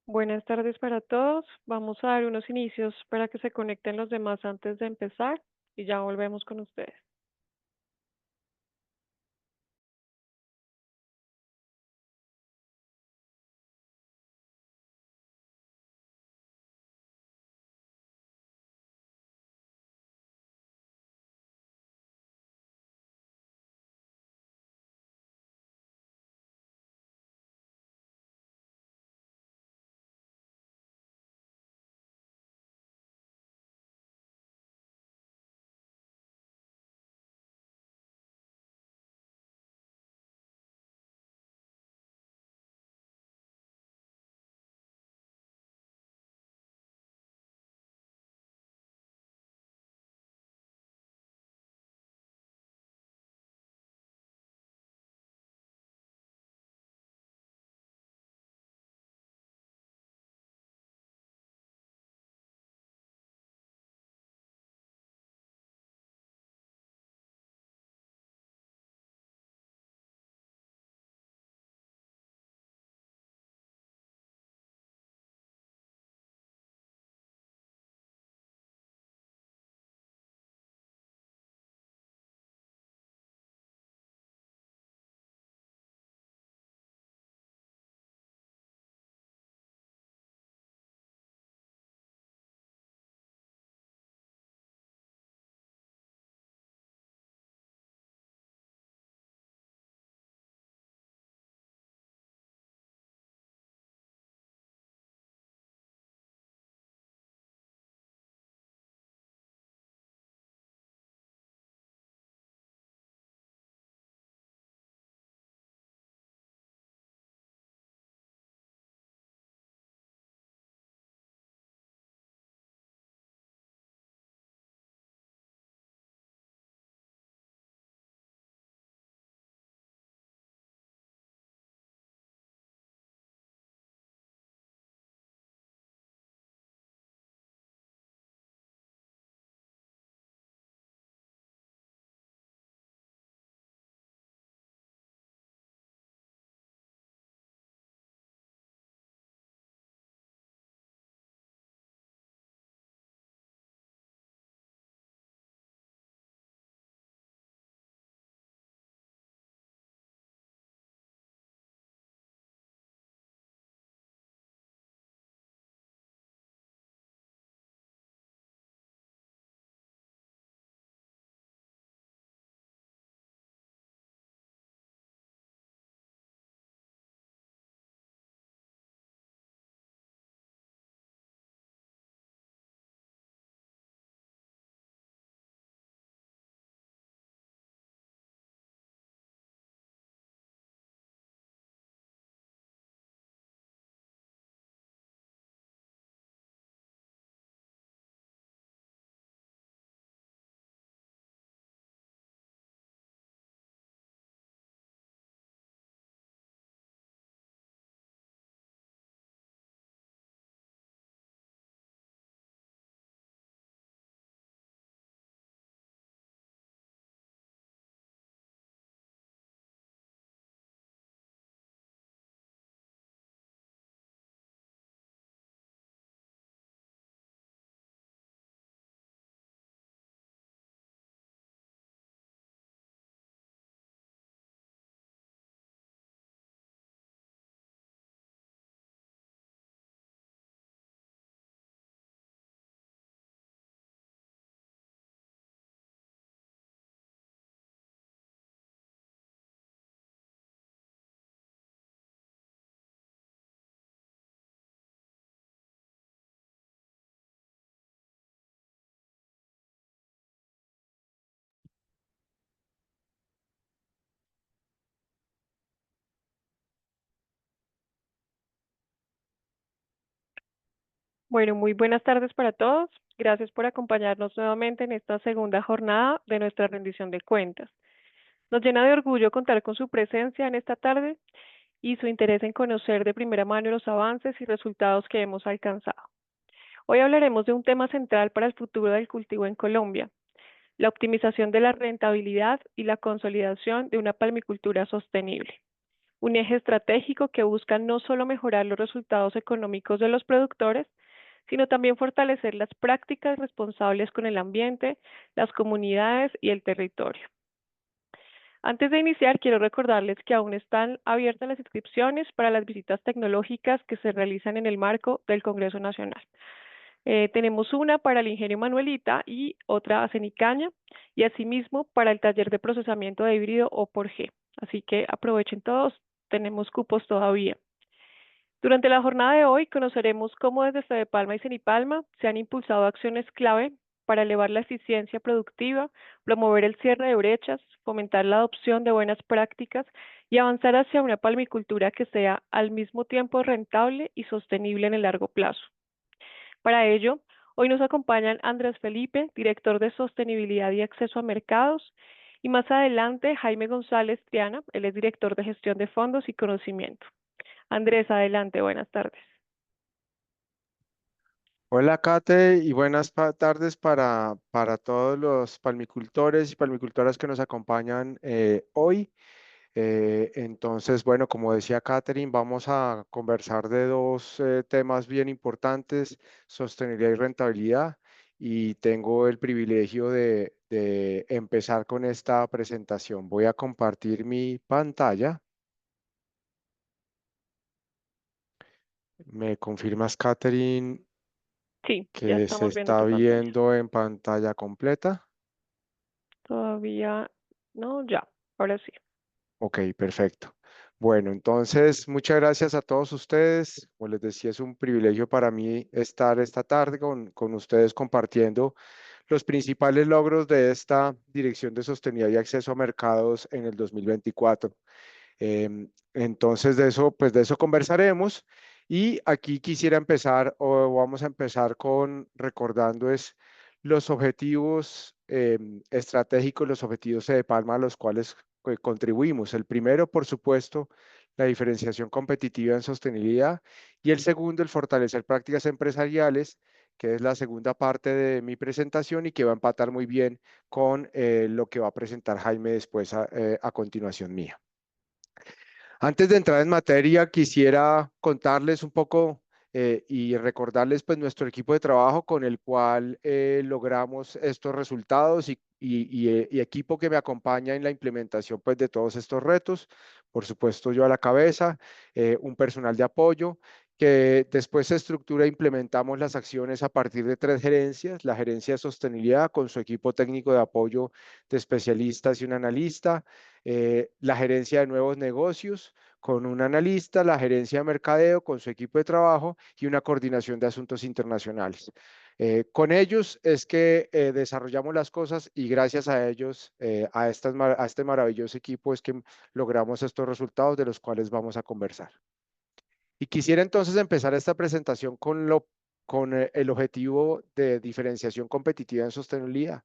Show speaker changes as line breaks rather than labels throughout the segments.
Buenas tardes para todos. Vamos a dar unos inicios para que se conecten los demás antes de empezar y ya volvemos con ustedes. Bueno, muy buenas tardes para todos. Gracias por acompañarnos nuevamente en esta segunda jornada de nuestra rendición de cuentas. Nos llena de orgullo contar con su presencia en esta tarde y su interés en conocer de primera mano los avances y resultados que hemos alcanzado. Hoy hablaremos de un tema central para el futuro del cultivo en Colombia, la optimización de la rentabilidad y la consolidación de una palmicultura sostenible. un eje estratégico que busca no solo mejorar los resultados económicos de los productores, sino también fortalecer las prácticas responsables con el ambiente, las comunidades y el territorio. Antes de iniciar, quiero recordarles que aún están abiertas las inscripciones para las visitas tecnológicas que se realizan en el marco del Congreso Nacional. Tenemos una para el ingenio Manuelita y otra a Cenicaña, y asimismo para el taller de procesamiento de híbrido o por G. Así que aprovechen todos, tenemos cupos todavía. Durante la jornada de hoy conoceremos cómo desde Fedepalma y Cenipalma se han impulsado acciones clave para elevar la eficiencia productiva, promover el cierre de brechas, fomentar la adopción de buenas prácticas y avanzar hacia una palmicultura que sea al mismo tiempo rentable y sostenible en el largo plazo. Para ello, hoy nos acompañan Andrés Felipe, director de Sostenibilidad y Acceso a Mercados, y más adelante Jaime González Triana, él es director de Gestión de Fondos y Conocimiento. Andrés, adelante, buenas tardes.
Hola, Kate, y buenas tardes para todos los palmicultores y palmicultoras que nos acompañan hoy. Entonces, bueno, como decía Catherine, vamos a conversar de dos temas bien importantes, sostenibilidad y rentabilidad. Y tengo el privilegio de empezar con esta presentación. Voy a compartir mi pantalla. ¿Me confirmas, Catherine,
Sí, ya
que se
estamos viendo
está
tu pantalla.
viendo en pantalla completa?
Todavía no, ya, ahora sí.
Ok, perfecto. Bueno, entonces, muchas gracias a todos ustedes. Como les decía, es un privilegio para mí estar esta tarde con ustedes compartiendo los principales logros de esta Dirección de Sostenibilidad y Acceso a Mercados en el 2024. Entonces, pues de eso conversaremos. Y aquí quisiera empezar, o vamos a empezar con recordando los objetivos estratégicos, los objetivos de Palma a los cuales contribuimos. El primero, por supuesto, la diferenciación competitiva en sostenibilidad. Y el segundo, el fortalecer prácticas empresariales, que es la segunda parte de mi presentación y que va a empatar muy bien con lo que va a presentar Jaime después a continuación mía. Antes de entrar en materia, quisiera contarles un poco y recordarles pues nuestro equipo de trabajo con el cual logramos estos resultados y equipo que me acompaña en la implementación pues de todos estos retos. Por supuesto, yo a la cabeza, un personal de apoyo que después se estructura e implementamos las acciones a partir de tres gerencias: la gerencia de sostenibilidad con su equipo técnico de apoyo de especialistas y un analista, la gerencia de nuevos negocios con un analista, la gerencia de mercadeo con su equipo de trabajo y una coordinación de asuntos internacionales. Con ellos es que desarrollamos las cosas y gracias a ellos, a este maravilloso equipo, es que logramos estos resultados de los cuales vamos a conversar. Y quisiera entonces empezar esta presentación con el objetivo de diferenciación competitiva en sostenibilidad.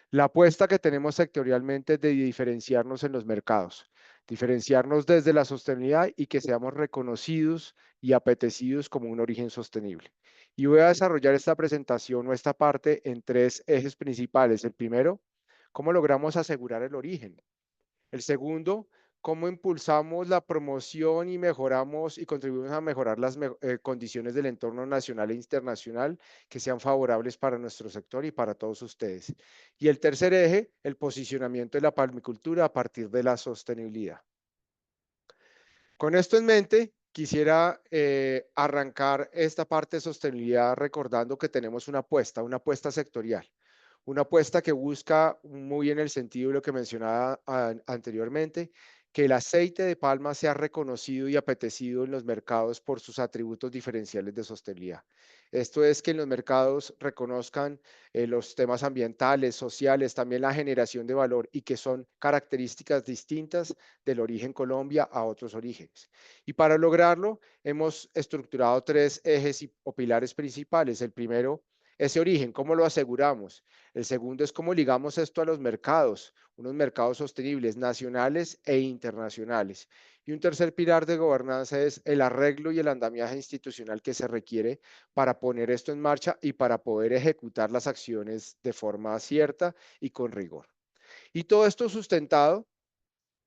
La apuesta que tenemos sectorialmente es de diferenciarnos en los mercados, diferenciarnos desde la sostenibilidad y que seamos reconocidos y apetecidos como un origen sostenible. Y voy a desarrollar esta presentación o esta parte en tres ejes principales. El primero, cómo logramos asegurar el origen. El segundo, cómo impulsamos la promoción y mejoramos y contribuimos a mejorar las condiciones del entorno nacional e internacional que sean favorables para nuestro sector y para todos ustedes. Y el tercer eje, el posicionamiento de la palmicultura a partir de la sostenibilidad. Con esto en mente, quisiera arrancar esta parte de sostenibilidad recordando que tenemos una apuesta sectorial. Una apuesta que busca, muy en el sentido de lo que mencionaba anteriormente, que el aceite de palma sea reconocido y apetecido en los mercados por sus atributos diferenciales de sostenibilidad. Esto es que en los mercados reconozcan los temas ambientales, sociales, también la generación de valor y que son características distintas del origen Colombia a otros orígenes. Y para lograrlo, hemos estructurado tres ejes o pilares principales. El primero, ese origen, ¿cómo lo aseguramos? El segundo es cómo ligamos esto a los mercados, unos mercados sostenibles nacionales e internacionales. Y un tercer pilar de gobernanza es el arreglo y el andamiaje institucional que se requiere para poner esto en marcha y para poder ejecutar las acciones de forma cierta y con rigor. Y todo esto sustentado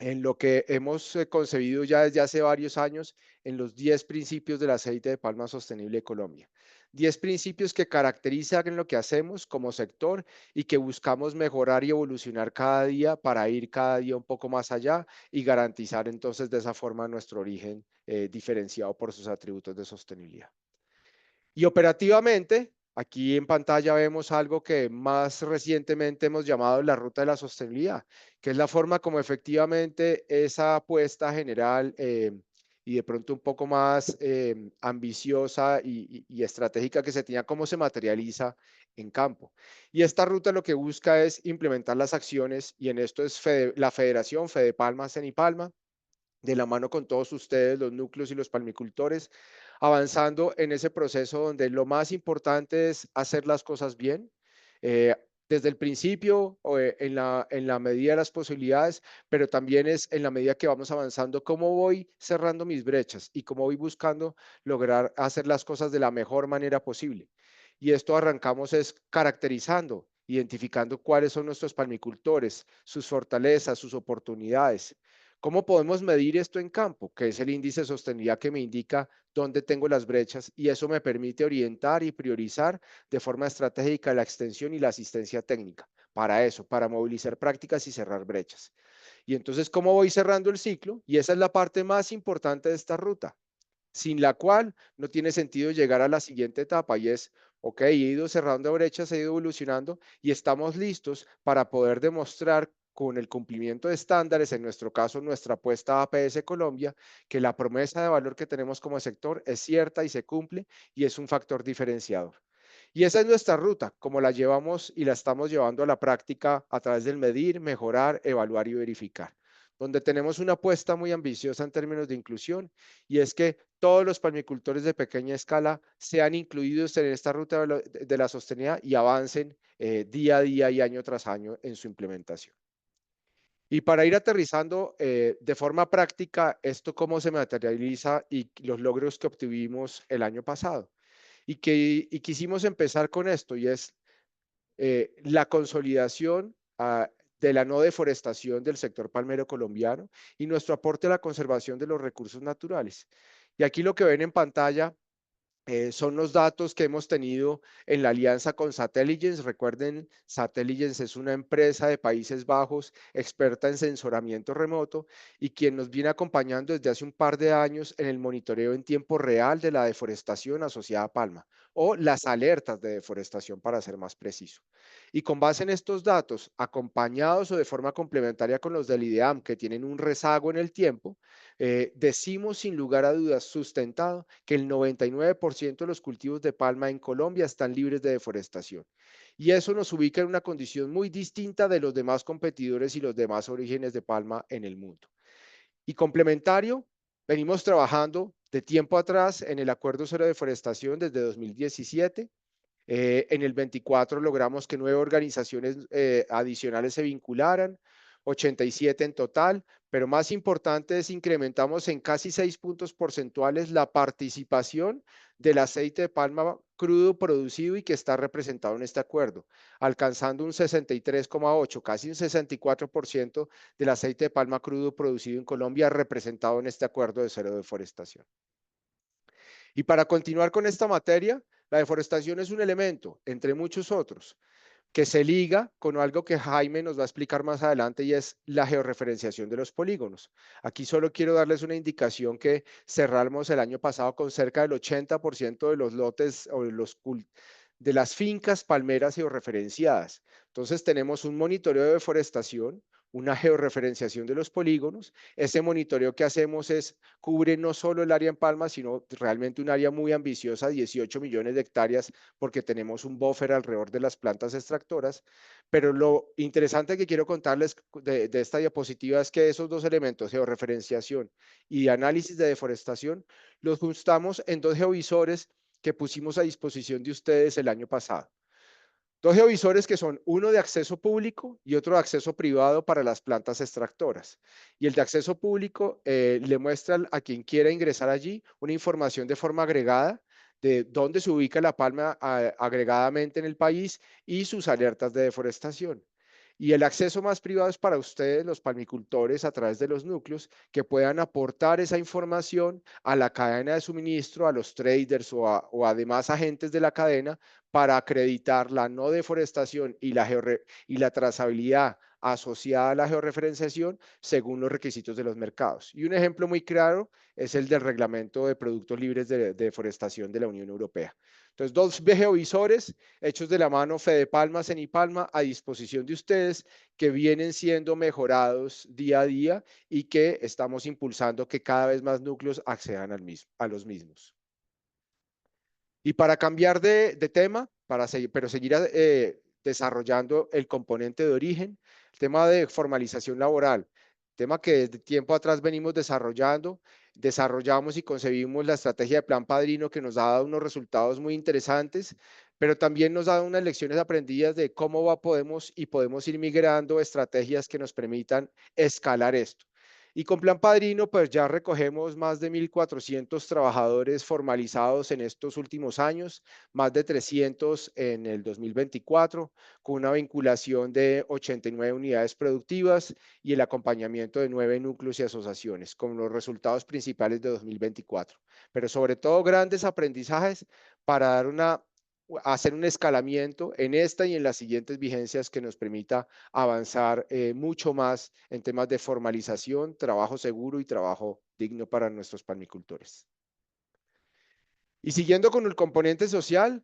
en lo que hemos concebido ya desde hace varios años en los 10 principios del aceite de palma sostenible de Colombia. 10 principios que caracterizan lo que hacemos como sector y que buscamos mejorar y evolucionar cada día para ir cada día un poco más allá y garantizar entonces de esa forma nuestro origen diferenciado por sus atributos de sostenibilidad. Y operativamente, aquí en pantalla vemos algo que más recientemente hemos llamado la ruta de la sostenibilidad, que es la forma como efectivamente esa apuesta general y de pronto un poco más ambiciosa y estratégica que se tenía, cómo se materializa en campo. Y esta ruta lo que busca es implementar las acciones, y en esto es la Federación Fedepalma, Cenipalma, de la mano con todos ustedes, los núcleos y los palmicultores, avanzando en ese proceso donde lo más importante es hacer las cosas bien, eh, desde el principio, en la medida de las posibilidades, pero también es en la medida que vamos avanzando, cómo voy cerrando mis brechas y cómo voy buscando lograr hacer las cosas de la mejor manera posible. Y esto arrancamos es caracterizando, identificando cuáles son nuestros palmicultores, sus fortalezas, sus oportunidades. ¿Cómo podemos medir esto en campo? Que es el índice de sostenibilidad que me indica dónde tengo las brechas, y eso me permite orientar y priorizar de forma estratégica la extensión y la asistencia técnica. Para eso, para movilizar prácticas y cerrar brechas. Y entonces, ¿cómo voy cerrando el ciclo? Y esa es la parte más importante de esta ruta, sin la cual no tiene sentido llegar a la siguiente etapa, y es, ok, he ido cerrando brechas, he ido evolucionando y estamos listos para poder demostrar con el cumplimiento de estándares, en nuestro caso nuestra apuesta a APS Colombia, que la promesa de valor que tenemos como sector es cierta y se cumple y es un factor diferenciador. Y esa es nuestra ruta, como la llevamos y la estamos llevando a la práctica a través del medir, mejorar, evaluar y verificar, donde tenemos una apuesta muy ambiciosa en términos de inclusión, y es que todos los palmicultores de pequeña escala sean incluidos en esta ruta de la sostenibilidad y avancen día a día y año tras año en su implementación. Y para ir aterrizando de forma práctica esto cómo se materializa y los logros que obtuvimos el año pasado. Y quisimos empezar con esto, y es la consolidación de la no deforestación del sector palmero colombiano y nuestro aporte a la conservación de los recursos naturales. Y aquí lo que ven en pantalla son los datos que hemos tenido en la alianza con Satelligence. Recuerden, Satelligence es una empresa de Países Bajos experta en sensoramiento remoto y quien nos viene acompañando desde hace un par de años en el monitoreo en tiempo real de la deforestación asociada a palma, o las alertas de deforestación para ser más preciso. Y con base en estos datos, acompañados o de forma complementaria con los del IDEAM, que tienen un rezago en el tiempo, decimos sin lugar a dudas sustentado que el 99% de los cultivos de palma en Colombia están libres de deforestación. Y eso nos ubica en una condición muy distinta de los demás competidores y los demás orígenes de palma en el mundo. Y complementario, venimos trabajando de tiempo atrás en el Acuerdo Cero de Deforestación desde 2017. En el 24 logramos que 9 organizaciones adicionales se vincularan, 87 en total, pero más importante es incrementamos en casi 6 puntos porcentuales la participación del aceite de palma crudo producido y que está representado en este acuerdo, alcanzando un 63,8, casi un 64% del aceite de palma crudo producido en Colombia representado en este acuerdo de cero deforestación. Y para continuar con esta materia, la deforestación es un elemento, entre muchos otros, que se liga con algo que Jaime nos va a explicar más adelante, y es la georreferenciación de los polígonos. Aquí solo quiero darles una indicación que cerramos el año pasado con cerca del 80% de los lotes o de las fincas palmeras georreferenciadas. Entonces tenemos un monitoreo de deforestación, una georreferenciación de los polígonos. Ese monitoreo que hacemos cubre no solo el área en Palma, sino realmente un área muy ambiciosa, 18 millones de hectáreas, porque tenemos un buffer alrededor de las plantas extractoras. Pero lo interesante que quiero contarles de esta diapositiva es que esos dos elementos, georreferenciación y análisis de deforestación, los juntamos en dos geovisores que pusimos a disposición de ustedes el año pasado. Dos geovisores que son uno de acceso público y otro de acceso privado para las plantas extractoras. Y el de acceso público le muestra a quien quiera ingresar allí una información de forma agregada de dónde se ubica la palma agregadamente en el país y sus alertas de deforestación. Y el acceso más privado es para ustedes, los palmicultores, a través de los núcleos, que puedan aportar esa información a la cadena de suministro, a los traders o a demás agentes de la cadena para acreditar la no deforestación y la trazabilidad asociada a la georreferenciación según los requisitos de los mercados. Y un ejemplo muy claro es el del reglamento de productos libres de deforestación de la Unión Europea. Entonces, dos geovisores hechos de la mano Fedepalma, Cenipalma, a disposición de ustedes, que vienen siendo mejorados día a día y que estamos impulsando que cada vez más núcleos accedan a los mismos. Y para cambiar de tema, pero seguir desarrollando el componente de origen, el tema de formalización laboral, tema que desde tiempo atrás venimos desarrollamos y concebimos la estrategia de Plan Padrino, que nos ha dado unos resultados muy interesantes, pero también nos ha dado unas lecciones aprendidas de podemos ir migrando estrategias que nos permitan escalar esto. Y con Plan Padrino, pues ya recogemos más de 1.400 trabajadores formalizados en estos últimos años, más de 300 en el 2024, con una vinculación de 89 unidades productivas y el acompañamiento de 9 núcleos y asociaciones, con los resultados principales de 2024. Pero sobre todo grandes aprendizajes para hacer un escalamiento en esta y en las siguientes vigencias que nos permita avanzar mucho más en temas de formalización, trabajo seguro y trabajo digno para nuestros palmicultores. Y siguiendo con el componente social,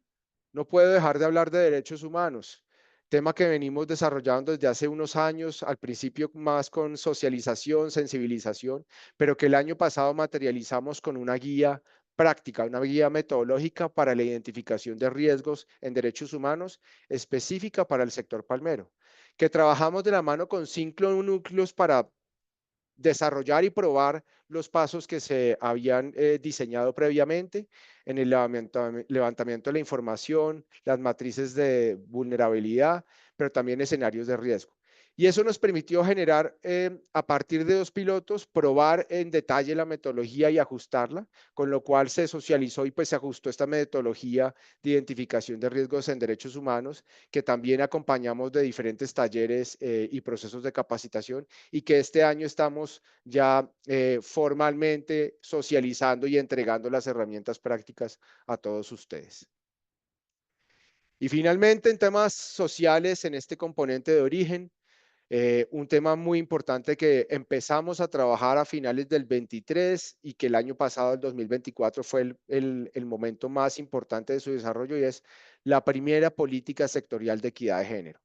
no puedo dejar de hablar de derechos humanos, tema que venimos desarrollando desde hace unos años, al principio más con socialización, sensibilización, pero que el año pasado materializamos con una guía práctica, una guía metodológica para la identificación de riesgos en derechos humanos específica para el sector palmero, que trabajamos de la mano con 5 núcleos para desarrollar y probar los pasos que se habían diseñado previamente en el levantamiento de la información, las matrices de vulnerabilidad, pero también escenarios de riesgo. Y eso nos permitió generar, a partir de 2 pilotos, probar en detalle la metodología y ajustarla, con lo cual se socializó y pues se ajustó esta metodología de identificación de riesgos en derechos humanos, que también acompañamos de diferentes talleres y procesos de capacitación, y que este año estamos ya formalmente socializando y entregando las herramientas prácticas a todos ustedes. Y finalmente, en temas sociales, en este componente de origen, un tema muy importante que empezamos a trabajar a finales del 23 y que el año pasado, el 2024, fue el momento más importante de su desarrollo, y es la primera política sectorial de equidad de género.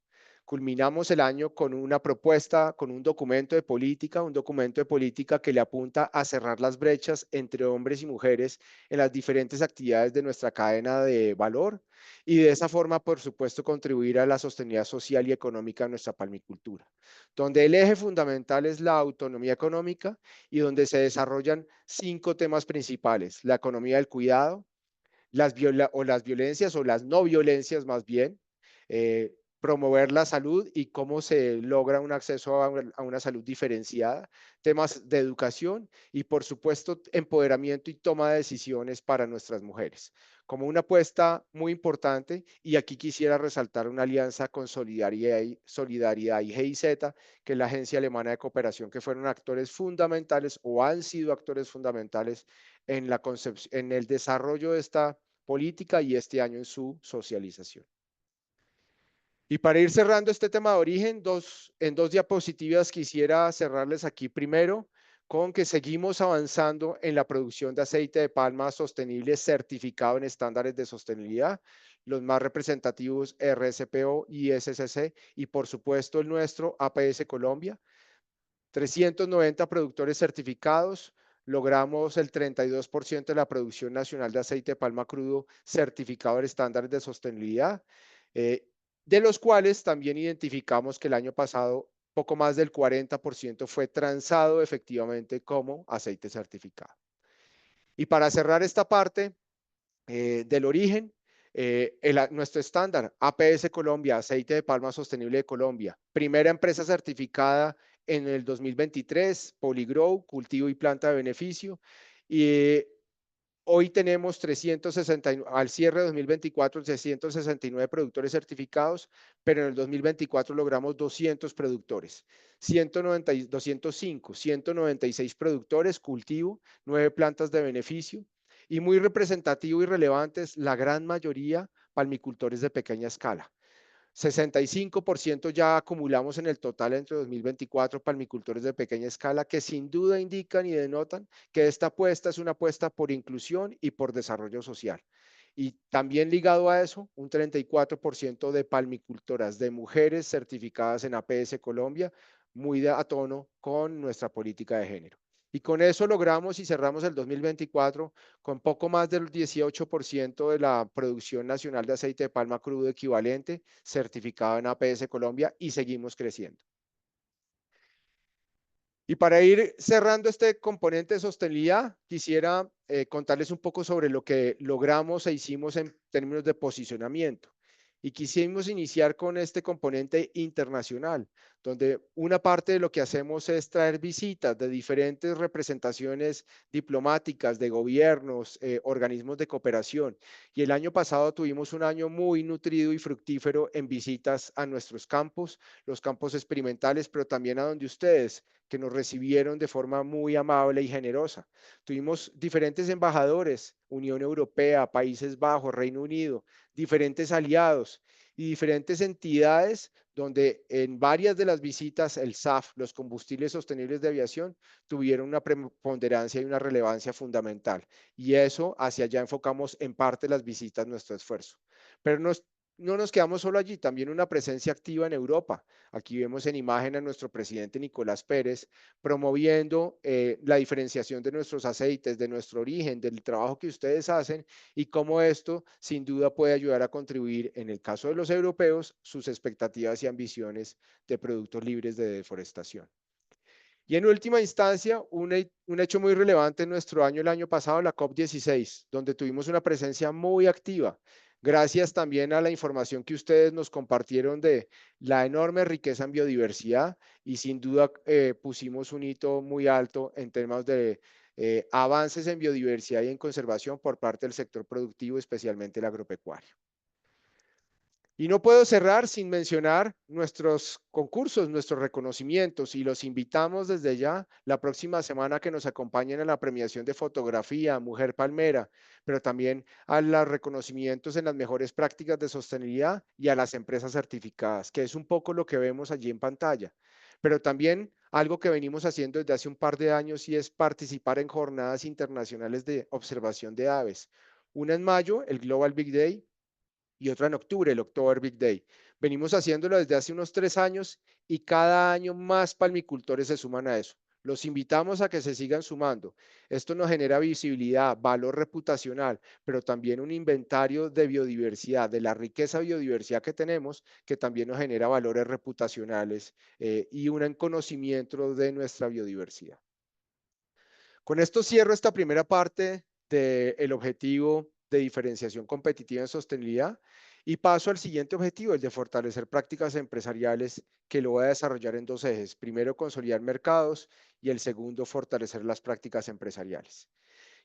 Culminamos el año con una propuesta, con un documento de política que le apunta a cerrar las brechas entre hombres y mujeres en las diferentes actividades de nuestra cadena de valor, y de esa forma, por supuesto, contribuir a la sostenibilidad social y económica de nuestra palmicultura, donde el eje fundamental es la autonomía económica y donde se desarrollan 5 temas principales: la economía del cuidado, las violencias o las no violencias más bien, promover la salud y cómo se logra un acceso a una salud diferenciada, temas de educación y, por supuesto, empoderamiento y toma de decisiones para nuestras mujeres, como una apuesta muy importante. Y aquí quisiera resaltar una alianza con Solidaridad y GIZ, que es la agencia alemana de cooperación, que fueron actores fundamentales o han sido actores fundamentales en el desarrollo de esta política y este año en su socialización. Y para ir cerrando este tema de origen, en dos diapositivas quisiera cerrarles aquí primero con que seguimos avanzando en la producción de aceite de palma sostenible certificado en estándares de sostenibilidad, los más representativos RSPO y SCC, y por supuesto el nuestro APS Colombia. 390 productores certificados, logramos el 32% de la producción nacional de aceite de palma crudo certificado en estándares de sostenibilidad, de los cuales también identificamos que el año pasado poco más del 40% fue transado efectivamente como aceite certificado. Y para cerrar esta parte del origen, nuestro estándar APS Colombia, aceite de palma sostenible de Colombia, primera empresa certificada en el 2023, Polygrow, cultivo y planta de beneficio, y Hoy tenemos al cierre de 2024, 369 productores certificados, pero en el 2024 logramos 200 productores, 205, 196 productores, cultivo, 9 plantas de beneficio y muy representativo y relevantes, la gran mayoría palmicultores de pequeña escala. 65% ya acumulamos en el total entre 2024 palmicultores de pequeña escala que sin duda indican y denotan que esta apuesta es una apuesta por inclusión y por desarrollo social. Y también ligado a eso, un 34% de palmicultoras de mujeres certificadas en APS Colombia, muy a tono con nuestra política de género. Y con eso logramos y cerramos el 2024 con poco más del 18% de la producción nacional de aceite de palma crudo equivalente certificado en APS Colombia y seguimos creciendo. Y para ir cerrando este componente de sostenibilidad, quisiera contarles un poco sobre lo que logramos e hicimos en términos de posicionamiento. Y quisimos iniciar con este componente internacional, donde una parte de lo que hacemos es traer visitas de diferentes representaciones diplomáticas, de gobiernos, organismos de cooperación. Y el año pasado tuvimos un año muy nutrido y fructífero en visitas a nuestros campos, los campos experimentales, pero también a donde ustedes que nos recibieron de forma muy amable y generosa. Tuvimos diferentes embajadores, Unión Europea, Países Bajos, Reino Unido, diferentes aliados y diferentes entidades donde en varias de las visitas el SAF, los combustibles sostenibles de aviación, tuvieron una preponderancia y una relevancia fundamental. Y eso hacia allá enfocamos en parte las visitas, nuestro esfuerzo. Pero no nos quedamos solo allí, también una presencia activa en Europa. Aquí vemos en imagen a nuestro presidente Nicolás Pérez promoviendo la diferenciación de nuestros aceites, de nuestro origen, del trabajo que ustedes hacen y cómo esto sin duda puede ayudar a contribuir, en el caso de los europeos, sus expectativas y ambiciones de productos libres de deforestación. Y en última instancia, un hecho muy relevante en nuestro año, el año pasado, la COP16, donde tuvimos una presencia muy activa, gracias también a la información que ustedes nos compartieron de la enorme riqueza en biodiversidad y sin duda pusimos un hito muy alto en temas de avances en biodiversidad y en conservación por parte del sector productivo, especialmente el agropecuario. Y no puedo cerrar sin mencionar nuestros concursos, nuestros reconocimientos y los invitamos desde ya la próxima semana que nos acompañen a la premiación de fotografía Mujer Palmera, pero también a los reconocimientos en las mejores prácticas de sostenibilidad y a las empresas certificadas, que es un poco lo que vemos allí en pantalla. Pero también algo que venimos haciendo desde hace un par de años y es participar en jornadas internacionales de observación de aves. Una en mayo, el Global Big Day, y otra en octubre, el October Big Day. Venimos haciéndolo desde hace unos 3 años y cada año más palmicultores se suman a eso. Los invitamos a que se sigan sumando. Esto nos genera visibilidad, valor reputacional, pero también un inventario de biodiversidad, de la riqueza biodiversidad que tenemos, que también nos genera valores reputacionales y un conocimiento de nuestra biodiversidad. Con esto cierro esta primera parte del objetivo de diferenciación competitiva en sostenibilidad y paso al siguiente objetivo, el de fortalecer prácticas empresariales, que lo voy a desarrollar en dos ejes. Primero, consolidar mercados y el segundo, fortalecer las prácticas empresariales.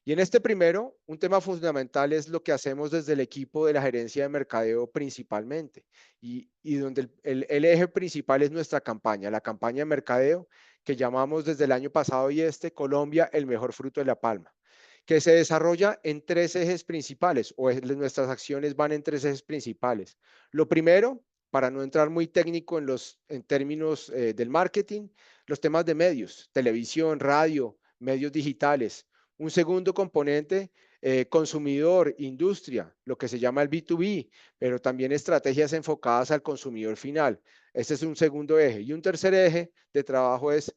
Y en este primero, un tema fundamental es lo que hacemos desde el equipo de la gerencia de mercadeo principalmente y donde el eje principal es nuestra campaña, la campaña de mercadeo que llamamos desde el año pasado y Colombia, el mejor fruto de la palma, que se desarrolla en tres ejes principales o nuestras acciones van en tres ejes principales. Lo primero, para no entrar muy técnico en términos del marketing, los temas de medios, televisión, radio, medios digitales. Un segundo componente, consumidor, industria, lo que se llama el B2B, pero también estrategias enfocadas al consumidor final. Este es un segundo eje. Y un tercer eje de trabajo es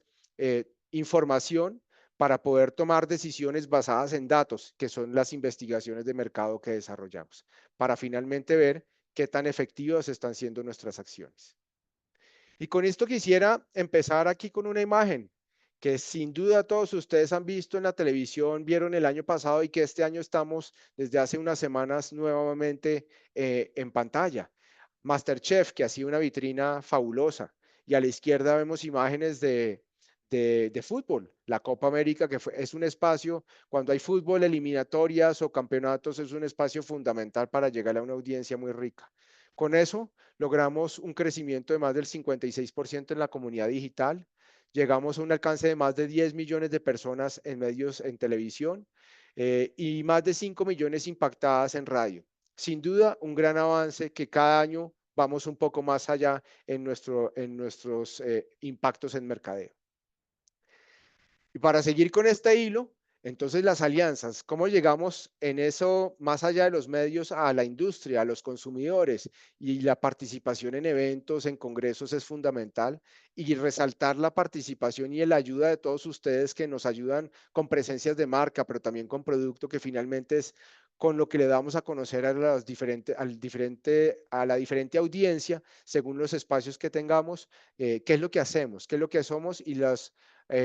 información para poder tomar decisiones basadas en datos, que son las investigaciones de mercado que desarrollamos, para finalmente ver qué tan efectivas están siendo nuestras acciones. Y con esto quisiera empezar aquí con una imagen que sin duda todos ustedes han visto en la televisión, vieron el año pasado y que este año estamos desde hace unas semanas nuevamente en pantalla. MasterChef, que ha sido una vitrina fabulosa. Y a la izquierda vemos imágenes de fútbol. La Copa América, es un espacio, cuando hay fútbol, eliminatorias o campeonatos, es un espacio fundamental para llegar a una audiencia muy rica. Con eso logramos un crecimiento de más del 56% en la comunidad digital. Llegamos a un alcance de más de 10 millones de personas en medios en televisión y más de 5 millones impactadas en radio. Sin duda, un gran avance que cada año vamos un poco más allá en nuestros impactos en mercadeo. Y para seguir con este hilo, entonces las alianzas, ¿cómo llegamos en eso más allá de los medios a la industria, a los consumidores? Y la participación en eventos, en congresos es fundamental y resaltar la participación y la ayuda de todos ustedes que nos ayudan con presencias de marca, pero también con producto que finalmente es con lo que le damos a conocer a, a la diferente audiencia, según los espacios que tengamos, qué es lo que hacemos, qué es lo que somos y las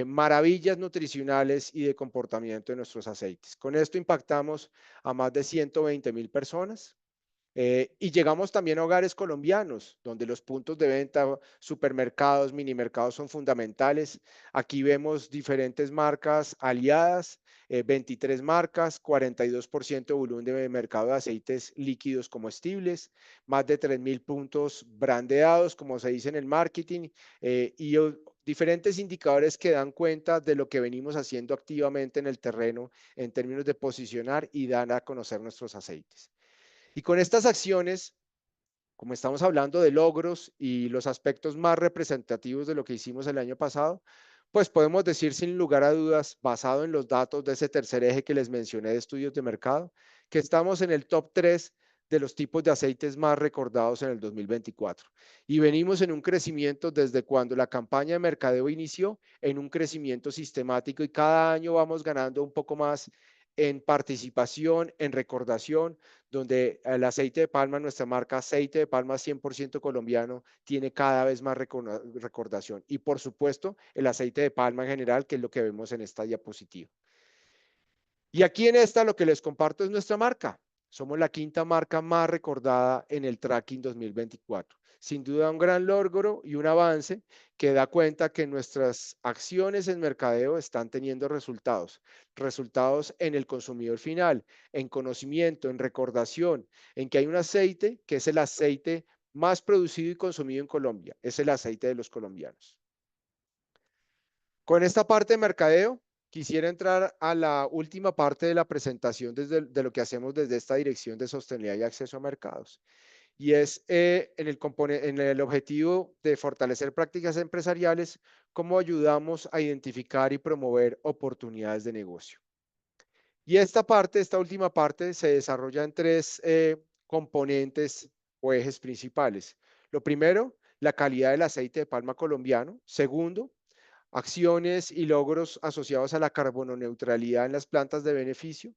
maravillas nutricionales y de comportamiento de nuestros aceites. Con esto impactamos a más de 120.000 personas. Y llegamos también a hogares colombianos, donde los puntos de venta, supermercados, minimercados son fundamentales. Aquí vemos diferentes marcas aliadas, 23 marcas, 42% de volumen de mercado de aceites líquidos comestibles, más de 3.000 puntos brandeados, como se dice en el marketing, y diferentes indicadores que dan cuenta de lo que venimos haciendo activamente en el terreno en términos de posicionar y dar a conocer nuestros aceites. Y con estas acciones, como estamos hablando de logros y los aspectos más representativos de lo que hicimos el año pasado, pues podemos decir sin lugar a dudas, basado en los datos de ese tercer eje que les mencioné de estudios de mercado, que estamos en el top 3 de los tipos de aceites más recordados en el 2024. Y venimos en un crecimiento desde cuando la campaña de mercadeo inició, en un crecimiento sistemático y cada año vamos ganando un poco más en participación, en recordación, donde el aceite de palma, nuestra marca aceite de palma 100% colombiano, tiene cada vez más recordación. Y por supuesto, el aceite de palma en general, que es lo que vemos en esta diapositiva. Y aquí en esta lo que les comparto es nuestra marca. Somos la quinta marca más recordada en el tracking 2024. Sin duda un gran logro y un avance que da cuenta que nuestras acciones en mercadeo están teniendo resultados. Resultados en el consumidor final, en conocimiento, en recordación, en que hay un aceite que es el aceite más producido y consumido en Colombia. Es el aceite de los colombianos. Con esta parte de mercadeo, quisiera entrar a la última parte de la presentación de lo que hacemos desde esta dirección de sostenibilidad y acceso a mercados. Y es en el objetivo de fortalecer prácticas empresariales, cómo ayudamos a identificar y promover oportunidades de negocio. Y esta última parte, se desarrolla en tres componentes o ejes principales. Lo primero, la calidad del aceite de palma colombiano. Segundo, acciones y logros asociados a la carbononeutralidad en las plantas de beneficio.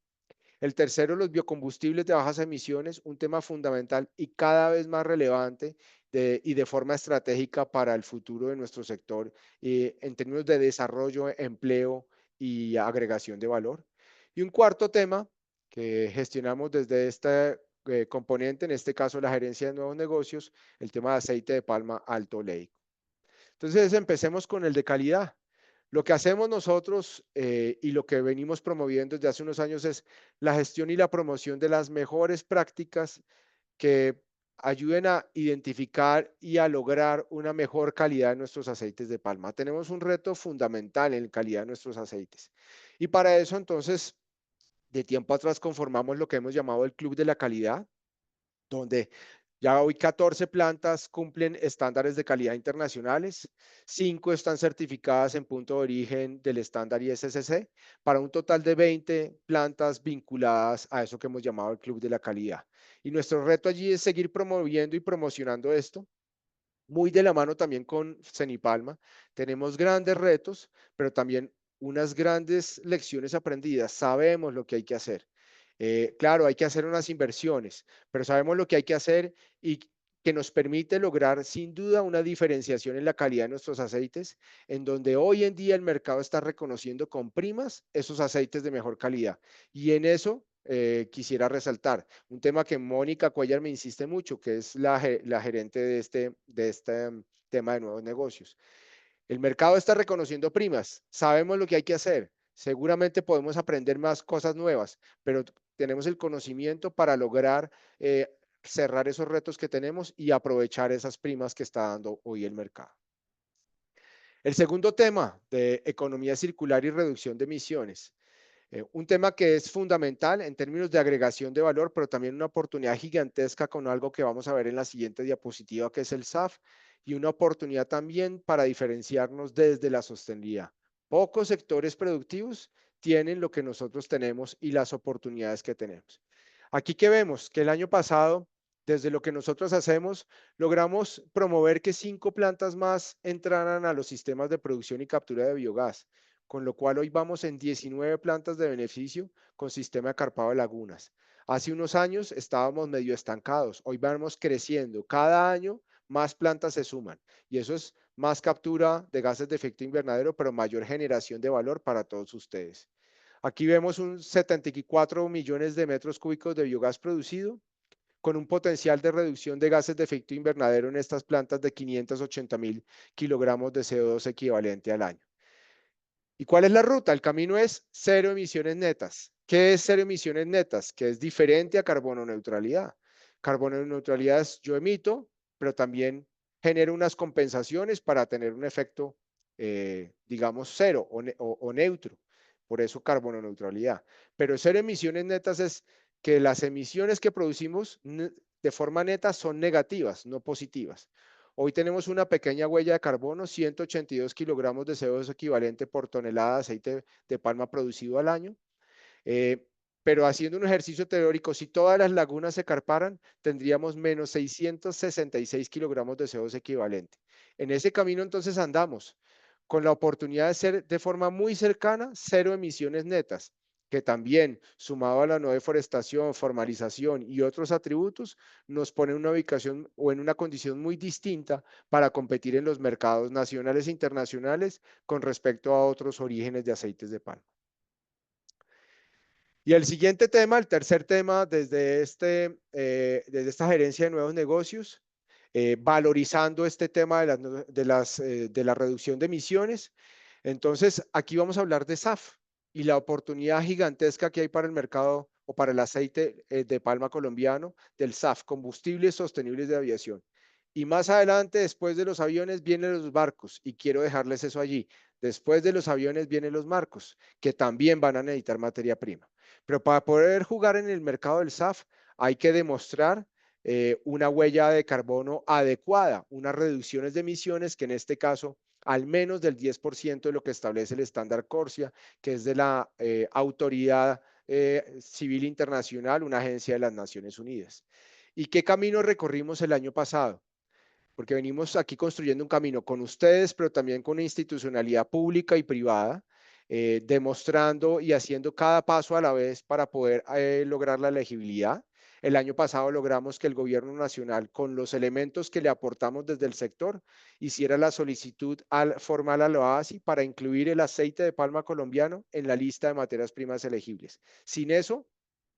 El tercero, los biocombustibles de bajas emisiones, un tema fundamental y cada vez más relevante y de forma estratégica para el futuro de nuestro sector en términos de desarrollo, empleo y agregación de valor. Y un cuarto tema que gestionamos desde este componente, en este caso la gerencia de nuevos negocios, el tema de aceite de palma alto oleico. Entonces, empecemos con el de calidad. Lo que hacemos nosotros y lo que venimos promoviendo desde hace unos años es la gestión y la promoción de las mejores prácticas que ayuden a identificar y a lograr una mejor calidad de nuestros aceites de palma. Tenemos un reto fundamental en la calidad de nuestros aceites. Y para eso, entonces, de tiempo atrás conformamos lo que hemos llamado el Club de la Calidad, donde ya hoy 14 plantas cumplen estándares de calidad internacionales, 5 están certificadas en punto de origen del estándar ISCC, para un total de 20 plantas vinculadas a eso que hemos llamado el Club de la Calidad. Y nuestro reto allí es seguir promoviendo y promocionando esto, muy de la mano también con Cenipalma. Tenemos grandes retos, pero también unas grandes lecciones aprendidas. Sabemos lo que hay que hacer. Claro, hay que hacer unas inversiones, pero sabemos lo que hay que hacer y que nos permite lograr sin duda una diferenciación en la calidad de nuestros aceites, en donde hoy en día el mercado está reconociendo con primas esos aceites de mejor calidad. Y en eso quisiera resaltar un tema que Mónica Cuellar me insiste mucho, que es la gerente de este tema de nuevos negocios. El mercado está reconociendo primas, sabemos lo que hay que hacer, seguramente podemos aprender más cosas nuevas, pero tenemos el conocimiento para lograr cerrar esos retos que tenemos y aprovechar esas primas que está dando hoy el mercado. El segundo tema de economía circular y reducción de emisiones. Un tema que es fundamental en términos de agregación de valor, pero también una oportunidad gigantesca con algo que vamos a ver en la siguiente diapositiva, que es el SAF, y una oportunidad también para diferenciarnos desde la sostenibilidad. Pocos sectores productivos tienen lo que nosotros tenemos y las oportunidades que tenemos. Aquí que vemos que el año pasado, desde lo que nosotros hacemos, logramos promover que 5 plantas más entraran a los sistemas de producción y captura de biogás, con lo cual hoy vamos en 19 plantas de beneficio con sistema de carpado de lagunas. Hace unos años estábamos medio estancados, hoy vamos creciendo, cada año más plantas se suman y eso es más captura de gases de efecto invernadero, pero mayor generación de valor para todos ustedes. Aquí vemos un 74 millones de metros cúbicos de biogás producido, con un potencial de reducción de gases de efecto invernadero en estas plantas de 580.000 kilogramos de CO2 equivalente al año. ¿Y cuál es la ruta? El camino es cero emisiones netas. ¿Qué es cero emisiones netas? Que es diferente a carbono neutralidad. Carbono neutralidad es yo emito, pero también genero unas compensaciones para tener un efecto, digamos, cero o neutro. Por eso carbono neutralidad. Pero cero emisiones netas es que las emisiones que producimos de forma neta son negativas, no positivas. Hoy tenemos una pequeña huella de carbono, 182 kilogramos de CO2 equivalente por tonelada de aceite de palma producido al año. Eh, pero haciendo un ejercicio teórico, si todas las lagunas se carparan, tendríamos menos 666 kilogramos de CO2 equivalente. En ese camino entonces andamos, con la oportunidad de ser de forma muy cercana, cero emisiones netas, que también, sumado a la no deforestación, formalización y otros atributos, nos pone en una ubicación o en una condición muy distinta para competir en los mercados nacionales e internacionales con respecto a otros orígenes de aceites de palma. Y el siguiente tema, el tercer tema desde esta gerencia de nuevos negocios, valorizando este tema de la reducción de emisiones. Entonces, aquí vamos a hablar de SAF y la oportunidad gigantesca que hay para el mercado o para el aceite de palma colombiano del SAF, combustibles sostenibles de aviación. Y más adelante, después de los aviones, vienen los barcos y quiero dejarles eso allí. Después de los aviones vienen los barcos, que también van a necesitar materia prima. Pero para poder jugar en el mercado del SAF hay que demostrar una huella de carbono adecuada, unas reducciones de emisiones que en este caso al menos del 10% de lo que establece el estándar CORSIA, que es de la Autoridad Civil Internacional, una agencia de las Naciones Unidas. ¿Y qué camino recorrimos el año pasado? Porque venimos aquí construyendo un camino con ustedes, pero también con una institucionalidad pública y privada, demostrando y haciendo cada paso a la vez para poder lograr la elegibilidad. El año pasado logramos que el gobierno nacional, con los elementos que le aportamos desde el sector, hiciera la solicitud formal a la OASI para incluir el aceite de palma colombiano en la lista de materias primas elegibles. Sin eso,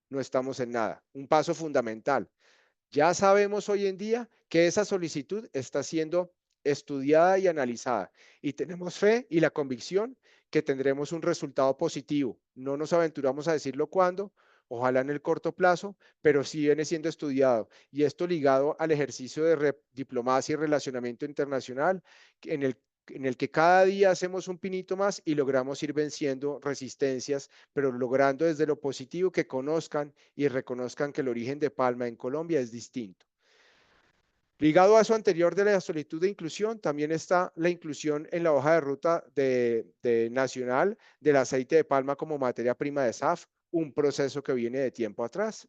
no estamos en nada. Un paso fundamental. Ya sabemos hoy en día que esa solicitud está siendo estudiada y analizada y tenemos fe y la convicción que tendremos un resultado positivo. No nos aventuramos a decirlo cuándo, ojalá en el corto plazo, pero sí viene siendo estudiado. Y esto ligado al ejercicio de diplomacia y relacionamiento internacional en el que cada día hacemos un pinito más y logramos ir venciendo resistencias, pero logrando desde lo positivo que conozcan y reconozcan que el origen de palma en Colombia es distinto. Ligado a eso anterior de la solicitud de inclusión, también está la inclusión en la hoja de ruta nacional del aceite de palma como materia prima de SAF, un proceso que viene de tiempo atrás.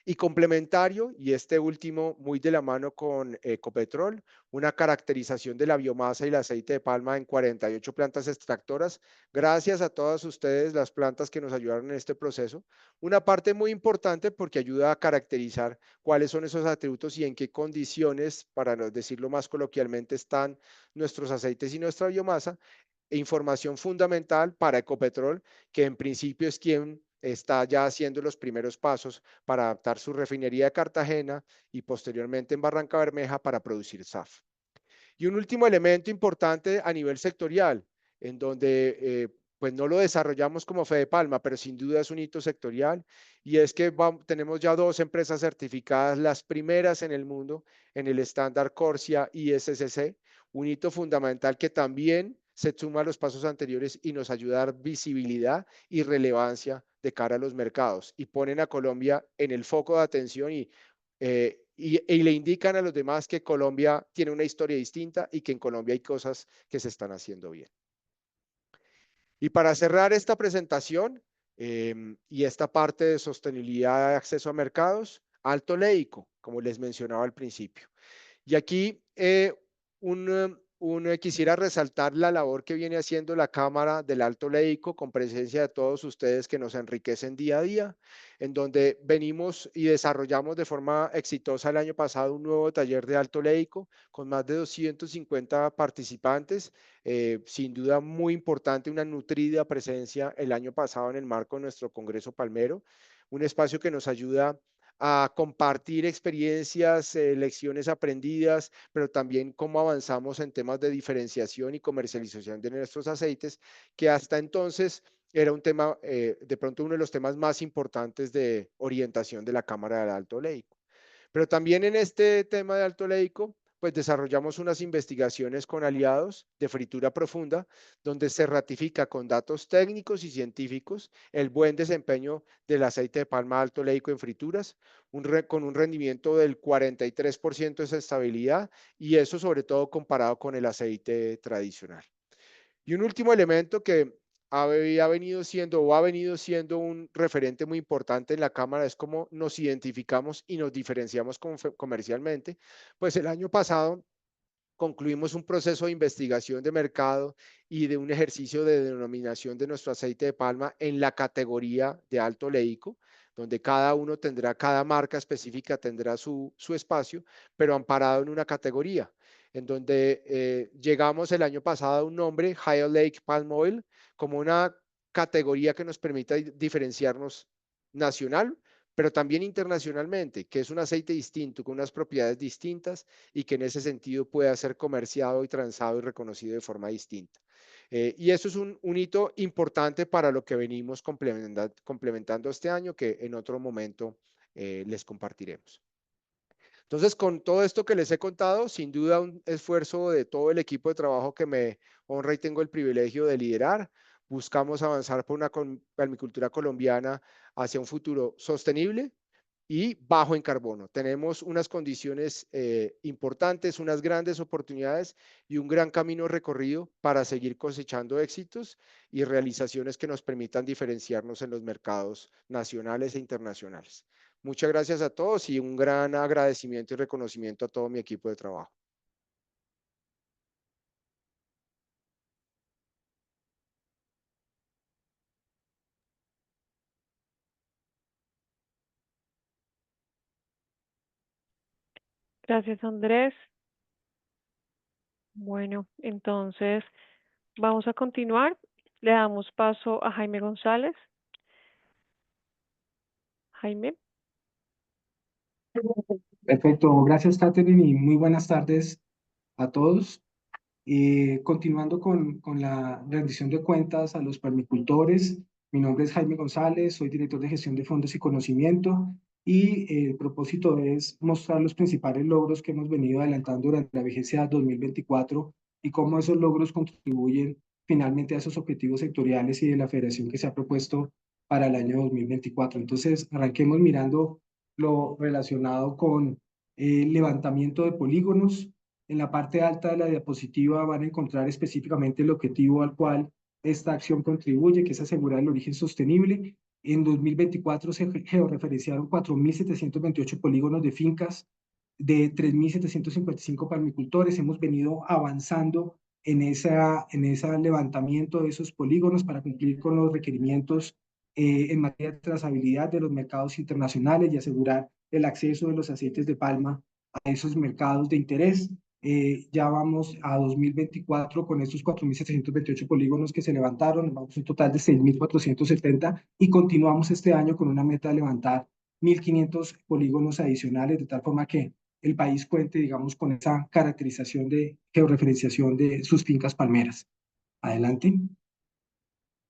Y complementario, y este último muy de la mano con Ecopetrol, una caracterización de la biomasa y el aceite de palma en 48 plantas extractoras. Gracias a todas ustedes, las plantas que nos ayudaron en este proceso. Una parte muy importante porque ayuda a caracterizar cuáles son esos atributos y en qué condiciones, para no decirlo más coloquialmente, están nuestros aceites y nuestra biomasa. E información fundamental para Ecopetrol, que en principio es quien está ya haciendo los primeros pasos para adaptar su refinería de Cartagena y posteriormente en Barranca Bermeja para producir SAF. Y un último elemento importante a nivel sectorial, en donde pues no lo desarrollamos como Fede Palma, pero sin duda es un hito sectorial, y es que tenemos ya 2 empresas certificadas, las primeras en el mundo, en el estándar Corsia ISCC, un hito fundamental que también se suma a los pasos anteriores y nos ayuda a dar visibilidad y relevancia de cara a los mercados, y ponen a Colombia en el foco de atención y le indican a los demás que Colombia tiene una historia distinta y que en Colombia hay cosas que se están haciendo bien. Y para cerrar esta presentación y esta parte de sostenibilidad de acceso a mercados, Alto Leico, como les mencionaba al principio. Y aquí quisiera resaltar la labor que viene haciendo la Cámara del Alto Leico con presencia de todos ustedes que nos enriquecen día a día, en donde venimos y desarrollamos de forma exitosa el año pasado un nuevo taller de Alto Leico con más de 250 participantes, sin duda muy importante, una nutrida presencia el año pasado en el marco de nuestro Congreso Palmero, un espacio que nos ayuda a compartir experiencias, lecciones aprendidas, pero también cómo avanzamos en temas de diferenciación y comercialización de nuestros aceites, que hasta entonces era un tema, de pronto uno de los temas más importantes de orientación de la Cámara del Alto Leico. Pero también en este tema de Alto Leico, pues desarrollamos unas investigaciones con aliados de fritura profunda, donde se ratifica con datos técnicos y científicos el buen desempeño del aceite de palma Alto Leico en frituras, con un rendimiento del 43% de estabilidad, y eso sobre todo comparado con el aceite tradicional. Y un último elemento que había venido siendo o ha venido siendo un referente muy importante en la Cámara es cómo nos identificamos y nos diferenciamos comercialmente. Pues el año pasado concluimos un proceso de investigación de mercado y de un ejercicio de denominación de nuestro aceite de palma en la categoría de alto leico, donde cada marca específica tendrá su espacio, pero amparado en una categoría, en donde llegamos el año pasado a un nombre, High Lake Palm Oil, como una categoría que nos permita diferenciarnos nacional, pero también internacionalmente, que es un aceite distinto, con unas propiedades distintas y que en ese sentido pueda ser comerciado y transado y reconocido de forma distinta. Y eso es un hito importante para lo que venimos complementando este año, que en otro momento les compartiremos. Entonces, con todo esto que les he contado, sin duda un esfuerzo de todo el equipo de trabajo que me honra y tengo el privilegio de liderar. Buscamos avanzar por una palmicultura colombiana hacia un futuro sostenible y bajo en carbono. Tenemos unas condiciones importantes, unas grandes oportunidades y un gran camino recorrido para seguir cosechando éxitos y realizaciones que nos permitan diferenciarnos en los mercados nacionales e internacionales. Muchas gracias a todos y un gran agradecimiento y reconocimiento a todo mi equipo de trabajo.
Gracias, Andrés. Bueno, entonces vamos a continuar. Le damos paso a Jaime González. Jaime.
Perfecto, gracias, Catherine, y muy buenas tardes a todos. Continuando con la rendición de cuentas a los permicultores, mi nombre es Jaime González, soy director de gestión de fondos y conocimiento, y el propósito es mostrar los principales logros que hemos venido adelantando durante la vigencia 2024 y cómo esos logros contribuyen finalmente a esos objetivos sectoriales y de la federación que se ha propuesto para el año 2024. Entonces, arranquemos mirando lo relacionado con levantamiento de polígonos. En la parte alta de la diapositiva van a encontrar específicamente el objetivo al cual esta acción contribuye, que es asegurar el origen sostenible. En 2024 se georreferenciaron 4.728 polígonos de fincas de 3.755 palmicultores. Hemos venido avanzando en ese levantamiento de esos polígonos para cumplir con los requerimientos en materia de trazabilidad de los mercados internacionales y asegurar el acceso de los aceites de palma a esos mercados de interés. Ya vamos a 2024 con estos 4.728 polígonos que se levantaron, vamos a un total de 6.470 y continuamos este año con una meta de levantar 1.500 polígonos adicionales, de tal forma que el país cuente, digamos, con esa caracterización de georreferenciación de sus fincas palmeras. Adelante.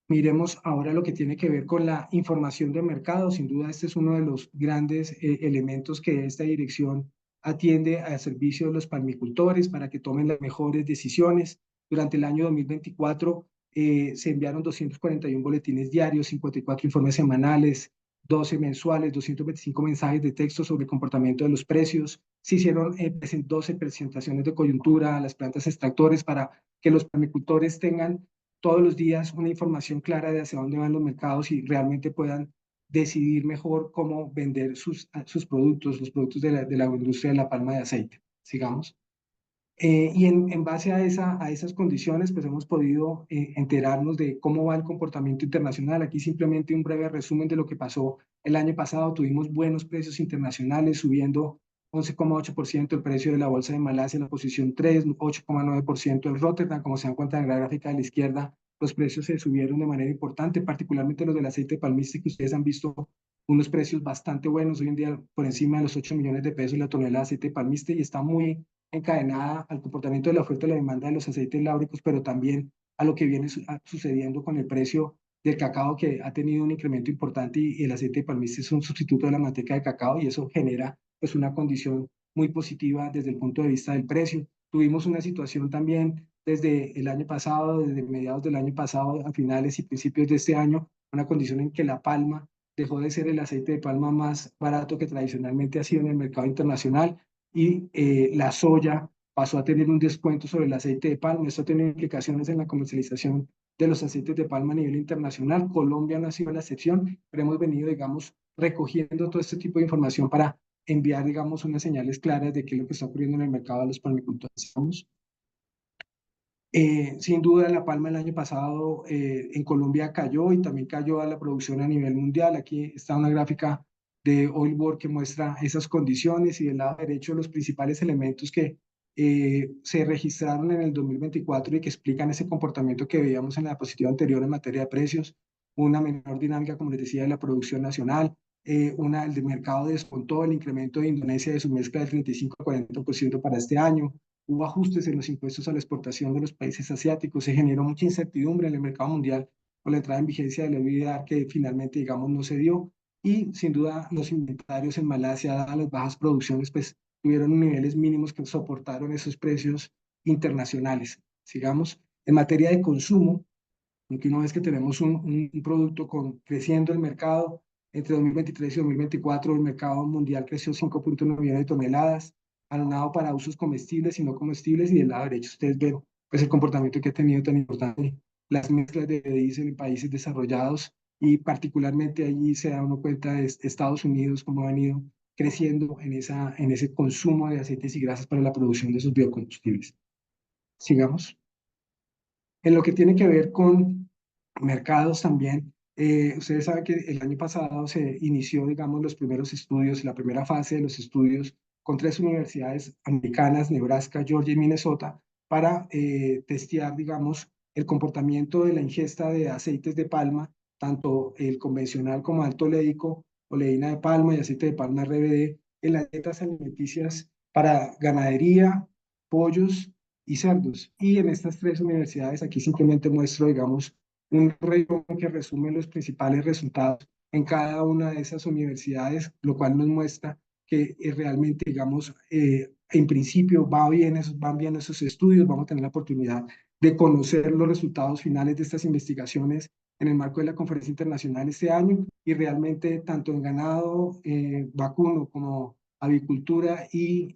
Miremos ahora lo que tiene que ver con la información de mercado. Sin duda, este es uno de los grandes elementos que esta dirección atiende al servicio de los palmicultores para que tomen las mejores decisiones. Durante el año 2024 se enviaron 241 boletines diarios, 54 informes semanales, 12 mensuales, 225 mensajes de texto sobre el comportamiento de los precios. Se hicieron 12 presentaciones de coyuntura a las plantas extractores para que los palmicultores tengan todos los días una información clara de hacia dónde van los mercados y realmente puedan decidir mejor cómo vender sus productos, los productos de la industria de la palma de aceite. Sigamos. Y en base a esas condiciones, pues hemos podido enterarnos de cómo va el comportamiento internacional. Aquí simplemente un breve resumen de lo que pasó el año pasado. Tuvimos buenos precios internacionales, subiendo 11,8% el precio de la bolsa de Malasia en la posición 3, 8,9% el Rotterdam. Como se dan cuenta en la gráfica de la izquierda, los precios se subieron de manera importante, particularmente los del aceite palmiste, que ustedes han visto unos precios bastante buenos, hoy en día por encima de los 8 millones de pesos la tonelada de aceite palmiste, y está muy encadenada al comportamiento de la oferta y la demanda de los aceites láuricos, pero también a lo que viene sucediendo con el precio del cacao, que ha tenido un incremento importante, y el aceite de palmiste es un sustituto de la manteca de cacao, y eso genera pues una condición muy positiva desde el punto de vista del precio. Tuvimos una situación también desde el año pasado, desde mediados del año pasado a finales y principios de este año, una condición en que la palma dejó de ser el aceite de palma más barato que tradicionalmente ha sido en el mercado internacional, y la soya pasó a tener un descuento sobre el aceite de palma. Esto tiene implicaciones en la comercialización de los aceites de palma a nivel internacional. Colombia no ha sido la excepción, pero hemos venido, digamos, recogiendo todo este tipo de información para enviar, digamos, unas señales claras de qué es lo que está ocurriendo en el mercado de los palmicultores. Sin duda, la palma el año pasado en Colombia cayó, y también cayó a la producción a nivel mundial. Aquí está una gráfica de Oil World que muestra esas condiciones, y del lado derecho los principales elementos que se registraron en el 2024 y que explican ese comportamiento que veíamos en la diapositiva anterior en materia de precios. Una menor dinámica, como les decía, de la producción nacional, el de mercado descontó el incremento de Indonesia de su mezcla del 35 a 40% para este año. Hubo ajustes en los impuestos a la exportación de los países asiáticos, se generó mucha incertidumbre en el mercado mundial por la entrada en vigencia de la ley que finalmente, digamos, no se dio, y sin duda los inventarios en Malasia, dadas las bajas producciones, pues tuvieron niveles mínimos que soportaron esos precios internacionales. Sigamos. En materia de consumo, porque una vez que tenemos un producto creciendo el mercado, entre 2023 y 2024 el mercado mundial creció 5,1 millones de toneladas, alonado para usos comestibles y no comestibles, y del lado derecho ustedes ven pues el comportamiento que ha tenido tan importante las mezclas de biodiesel en países desarrollados, y particularmente allí se da uno cuenta de Estados Unidos, cómo ha venido creciendo en ese consumo de aceites y grasas para la producción de esos biocombustibles. Sigamos. En lo que tiene que ver con mercados también, ustedes saben que el año pasado se inició, digamos, los primeros estudios, la primera fase de los estudios con 3 universidades americanas, Nebraska, Georgia y Minnesota, para testear, digamos, el comportamiento de la ingesta de aceites de palma, tanto el convencional como alto oleico, oleína de palma y aceite de palma RBD, en las dietas alimenticias para ganadería, pollos y cerdos. Y en estas 3 universidades, aquí simplemente muestro, digamos, un renglón que resume los principales resultados en cada una de esas universidades, lo cual nos muestra que realmente, digamos, en principio van bien esos estudios. Vamos a tener la oportunidad de conocer los resultados finales de estas investigaciones en el marco de la conferencia internacional este año, y realmente tanto en ganado vacuno como avicultura y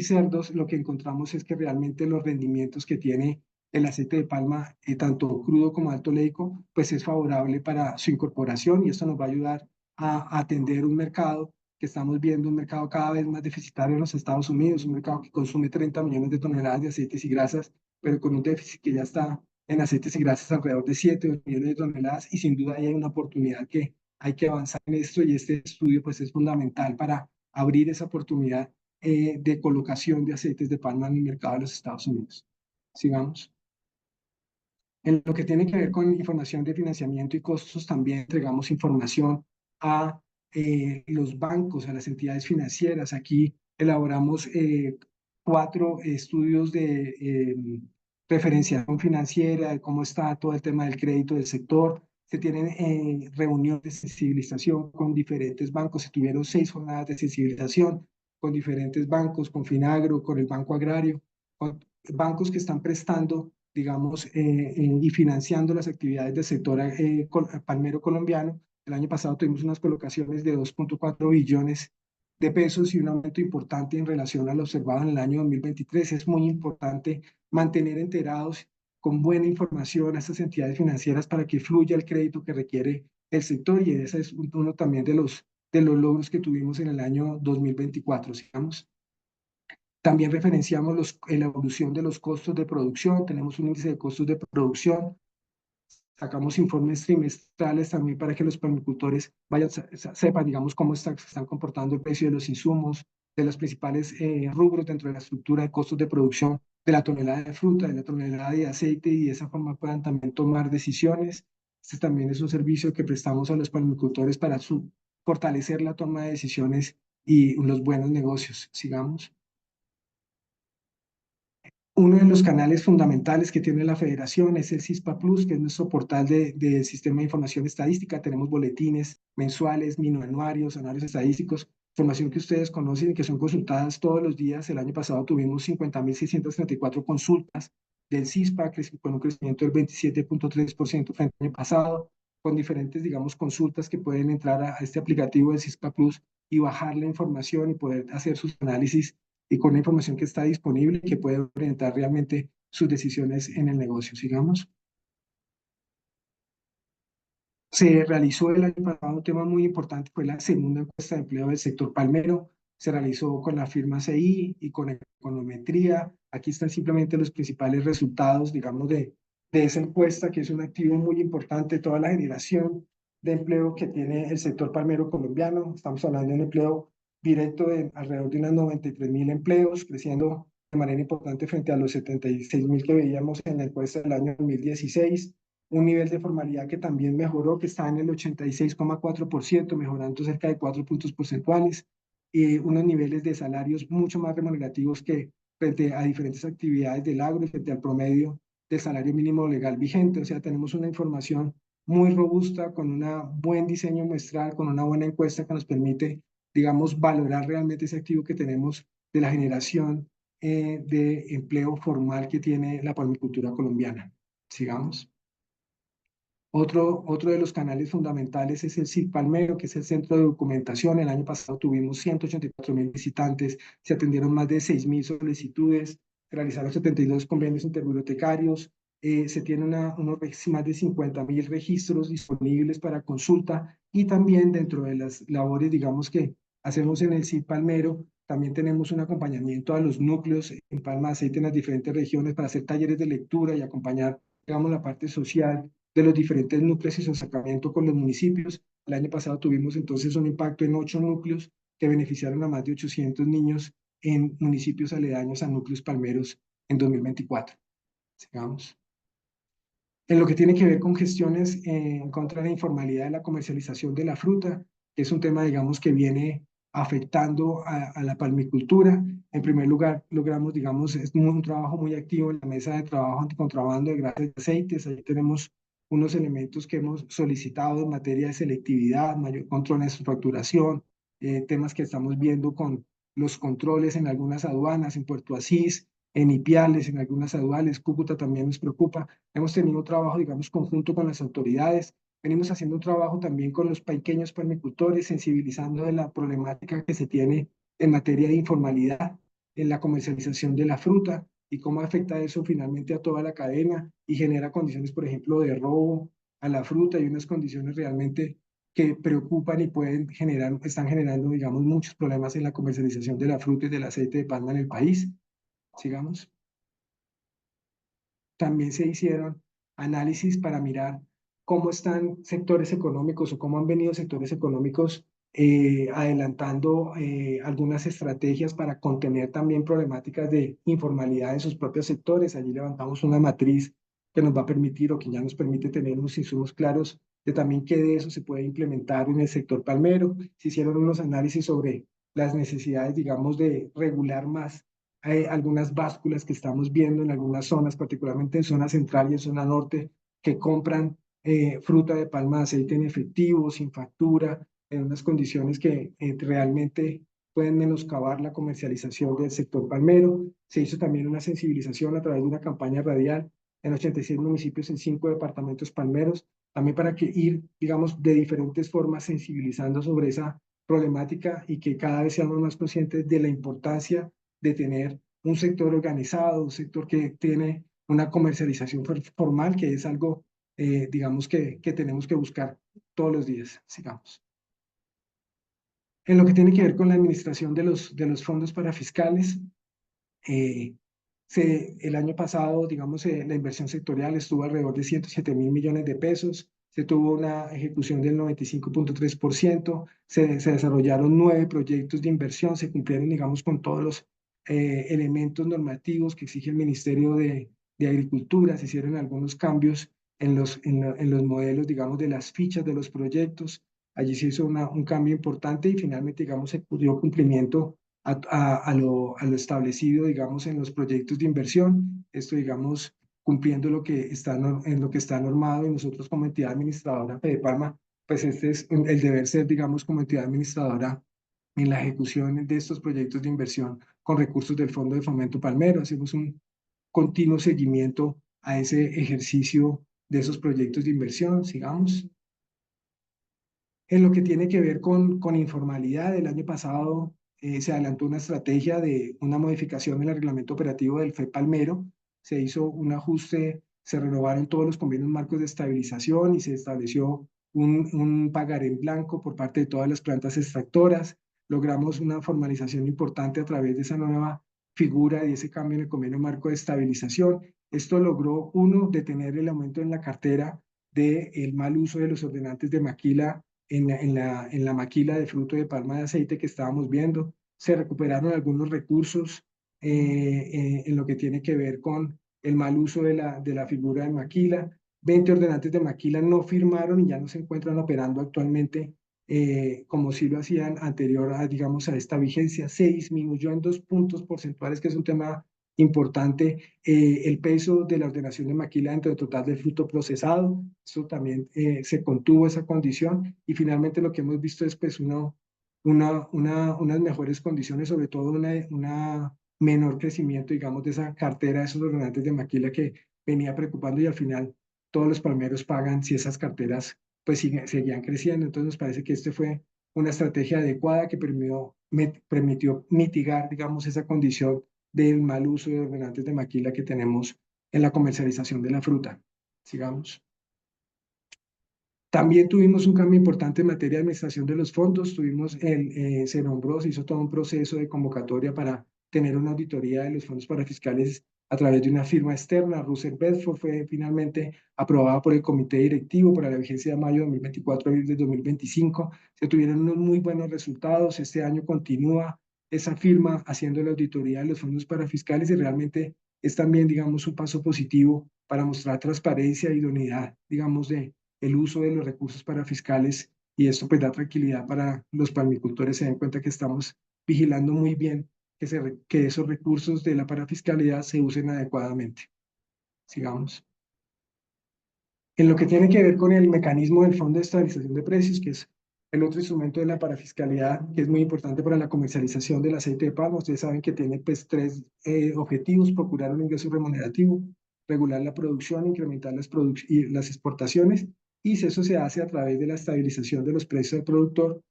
cerdos, lo que encontramos es que realmente los rendimientos que tiene el aceite de palma, tanto crudo como alto oleico, pues es favorable para su incorporación, y esto nos va a ayudar a atender un mercado que estamos viendo, un mercado cada vez más deficitario en los Estados Unidos, un mercado que consume 30 millones de toneladas de aceites y grasas, pero con un déficit que ya está en aceites y grasas alrededor de 7 millones de toneladas, y sin duda ahí hay una oportunidad que hay que avanzar en esto, y este estudio pues es fundamental para abrir esa oportunidad de colocación de aceites de palma en el mercado de los Estados Unidos. Sigamos. En lo que tiene que ver con información de financiamiento y costos, también entregamos información a los bancos, a las entidades financieras. Aquí elaboramos 4 estudios de referenciación financiera, de cómo está todo el tema del crédito del sector. Se tienen reuniones de sensibilización con diferentes bancos. Se tuvieron 6 jornadas de sensibilización con diferentes bancos, con Finagro, con el Banco Agrario, con bancos que están prestando, digamos, y financiando las actividades del sector palmero colombiano. El año pasado tuvimos unas colocaciones de 2.4 billones de pesos y un aumento importante en relación al observado en el año 2023. Es muy importante mantener enterados con buena información a estas entidades financieras para que fluya el crédito que requiere el sector, y ese es uno también de los logros que tuvimos en el año 2024, digamos. También referenciamos la evolución de los costos de producción. Tenemos un índice de costos de producción. Sacamos informes trimestrales también para que los permicultores sepan, digamos, cómo se están comportando el precio de los insumos, de los principales rubros dentro de la estructura de costos de producción, de la tonelada de fruta, de la tonelada de aceite, y de esa forma puedan también tomar decisiones. Este también es un servicio que prestamos a los permicultores para fortalecer la toma de decisiones y los buenos negocios, sigamos. Uno de los canales fundamentales que tiene la federación es el CISPA Plus, que es nuestro portal del Sistema de Información Estadística. Tenemos boletines mensuales, minoanuarios, anuarios estadísticos, información que ustedes conocen y que son consultadas todos los días. El año pasado tuvimos 50.634 consultas del CISPA, con un crecimiento del 27.3% frente al año pasado, con diferentes, digamos, consultas que pueden entrar a este aplicativo del CISPA Plus y bajar la información y poder hacer sus análisis, y con la información que está disponible y que puede orientar realmente sus decisiones en el negocio, sigamos. Se realizó el año pasado un tema muy importante, fue la segunda encuesta de empleo del sector palmero. Se realizó con la firma CI y con Econometría. Aquí están simplemente los principales resultados, digamos, de esa encuesta, que es un activo muy importante, toda la generación de empleo que tiene el sector palmero colombiano. Estamos hablando de un empleo directo de alrededor de unos 93.000 empleos, creciendo de manera importante frente a los 76.000 que veíamos en la encuesta del año 2016. Un nivel de formalidad que también mejoró, que está en el 86,4%, mejorando cerca de 4 puntos porcentuales, y unos niveles de salarios mucho más remunerativos que frente a diferentes actividades del agro y frente al promedio del salario mínimo legal vigente. O sea, tenemos una información muy robusta, con un buen diseño muestral, con una buena encuesta que nos permite, digamos, valorar realmente ese activo que tenemos de la generación de empleo formal que tiene la palmicultura colombiana. Sigamos. Otro de los canales fundamentales es el CID Palmero, que es el centro de documentación. El año pasado tuvimos 184.000 visitantes, se atendieron más de 6.000 solicitudes, se realizaron 72 convenios interbibliotecarios, se tienen más de 50.000 registros disponibles para consulta, y también dentro de las labores, digamos, que hacemos en el CID Palmero, también tenemos un acompañamiento a los núcleos en Palma de Aceite en las diferentes regiones para hacer talleres de lectura y acompañar, digamos, la parte social de los diferentes núcleos y su acercamiento con los municipios. El año pasado tuvimos entonces un impacto en 8 núcleos que beneficiaron a más de 800 niños en municipios aledaños a núcleos palmeros en 2024. Sigamos. En lo que tiene que ver con gestiones en contra de la informalidad de la comercialización de la fruta, que es un tema, digamos, que viene afectando a la palmicultura. En primer lugar, logramos, digamos, es un trabajo muy activo en la mesa de trabajo anticontrabando de grasas y aceites. Ahí tenemos unos elementos que hemos solicitado en materia de selectividad, mayor control en su facturación, temas que estamos viendo con los controles en algunas aduanas, en Puerto Asís, en Ipiales, en algunas aduanas. Cúcuta también nos preocupa. Hemos tenido un trabajo, digamos, conjunto con las autoridades. Venimos haciendo un trabajo también con los pequeños palmicultores, sensibilizando de la problemática que se tiene en materia de informalidad en la comercialización de la fruta y cómo afecta eso finalmente a toda la cadena y genera condiciones, por ejemplo, de robo a la fruta, y unas condiciones realmente que preocupan y están generando, digamos, muchos problemas en la comercialización de la fruta y del aceite de palma en el país. Sigamos. También se hicieron análisis para mirar cómo están sectores económicos o cómo han venido sectores económicos adelantando algunas estrategias para contener también problemáticas de informalidad en sus propios sectores. Allí levantamos una matriz que nos va a permitir, o que ya nos permite, tener unos insumos claros de también qué de eso se puede implementar en el sector palmero. Se hicieron unos análisis sobre las necesidades, digamos, de regular más algunas básculas que estamos viendo en algunas zonas, particularmente en zona central y en zona norte, que compran fruta de palma de aceite en efectivo, sin factura, en unas condiciones que realmente pueden menoscabar la comercialización del sector palmero. Se hizo también una sensibilización a través de una campaña radial en 86 municipios en 5 departamentos palmeros, también para que ir, digamos, de diferentes formas sensibilizando sobre esa problemática y que cada vez seamos más conscientes de la importancia de tener un sector organizado, un sector que tiene una comercialización formal, que es algo, digamos, que tenemos que buscar todos los días, sigamos. En lo que tiene que ver con la administración de los fondos para fiscales, el año pasado, digamos, la inversión sectorial estuvo alrededor de 107.000 millones de pesos, se tuvo una ejecución del 95.3%, se desarrollaron 9 proyectos de inversión, se cumplieron, digamos, con todos los elementos normativos que exige el Ministerio de Agricultura, se hicieron algunos cambios en los modelos, digamos, de las fichas de los proyectos, allí se hizo un cambio importante y finalmente, digamos, se dio cumplimiento a lo establecido, digamos, en los proyectos de inversión. Esto, digamos, cumpliendo lo que está, en lo que está normado y nosotros como entidad administradora, Palma, pues este es el deber ser, digamos, como entidad administradora en la ejecución de estos proyectos de inversión con recursos del Fondo de Fomento Palmero. Hacemos un continuo seguimiento a ese ejercicio de esos proyectos de inversión, sigamos. En lo que tiene que ver con informalidad, el año pasado se adelantó una estrategia de una modificación en el reglamento operativo del FE Palmero, se hizo un ajuste, se renovaron todos los convenios marcos de estabilización y se estableció un pagaré en blanco por parte de todas las plantas extractoras. Logramos una formalización importante a través de esa nueva figura y ese cambio en el convenio marco de estabilización. Esto logró, uno, detener el aumento en la cartera del mal uso de los ordenantes de maquila en la maquila de fruto de palma de aceite que estábamos viendo. Se recuperaron algunos recursos en lo que tiene que ver con el mal uso de la figura de maquila. 20 ordenantes de maquila no firmaron y ya no se encuentran operando actualmente como si lo hacían anterior a, digamos, a esta vigencia. Se disminuyó en 2 puntos porcentuales, que es un tema importante, el peso de la ordenación de maquila dentro del total del fruto procesado. Eso también se contuvo esa condición y finalmente lo que hemos visto es pues unas mejores condiciones, sobre todo una menor crecimiento, digamos, de esa cartera de esos ordenantes de maquila que venía preocupando y al final todos los palmeros pagan si esas carteras pues seguían creciendo. Entonces nos parece que este fue una estrategia adecuada que permitió mitigar, digamos, esa condición del mal uso de ordenantes de maquila que tenemos en la comercialización de la fruta. Sigamos. También tuvimos un cambio importante en materia de administración de los fondos. Se nombró, se hizo todo un proceso de convocatoria para tener una auditoría de los fondos parafiscales a través de una firma externa. Russell Bedford fue finalmente aprobada por el comité directivo para la vigencia de mayo de 2024 a abril de 2025. Se tuvieron unos muy buenos resultados. Este año continúa esa firma haciendo la auditoría de los fondos parafiscales y realmente es también, digamos, un paso positivo para mostrar transparencia y idoneidad, digamos, de el uso de los recursos parafiscales y esto pues da tranquilidad para los palmicultores, se den cuenta que estamos vigilando muy bien que esos recursos de la parafiscalidad se usen adecuadamente. Sigamos. En lo que tiene que ver con el mecanismo del Fondo de Estabilización de Precios, que es el otro instrumento de la parafiscalidad, que es muy importante para la comercialización del aceite de palma. Ustedes saben que tiene pues 3 objetivos: procurar un ingreso remunerativo, regular la producción, incrementar las exportaciones, y eso se hace a través de la estabilización de los precios del productor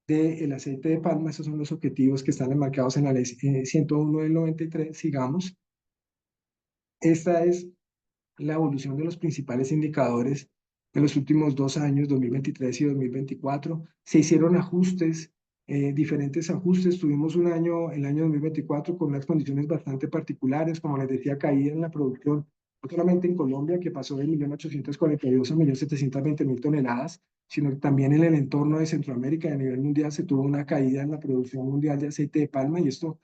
del aceite de palma. Esos son los objetivos que están enmarcados en la ley 101 del 93. Sigamos. Esta es la evolución de los principales indicadores de los últimos 2 años, 2023 y 2024. Se hicieron ajustes, diferentes ajustes. Tuvimos un año, el año 2024, con unas condiciones bastante particulares, como les decía, caída en la producción, no solamente en Colombia, que pasó de 1.842.000 a 1.720.000 toneladas, sino que también en el entorno de Centroamérica y a nivel mundial se tuvo una caída en la producción mundial de aceite de palma y esto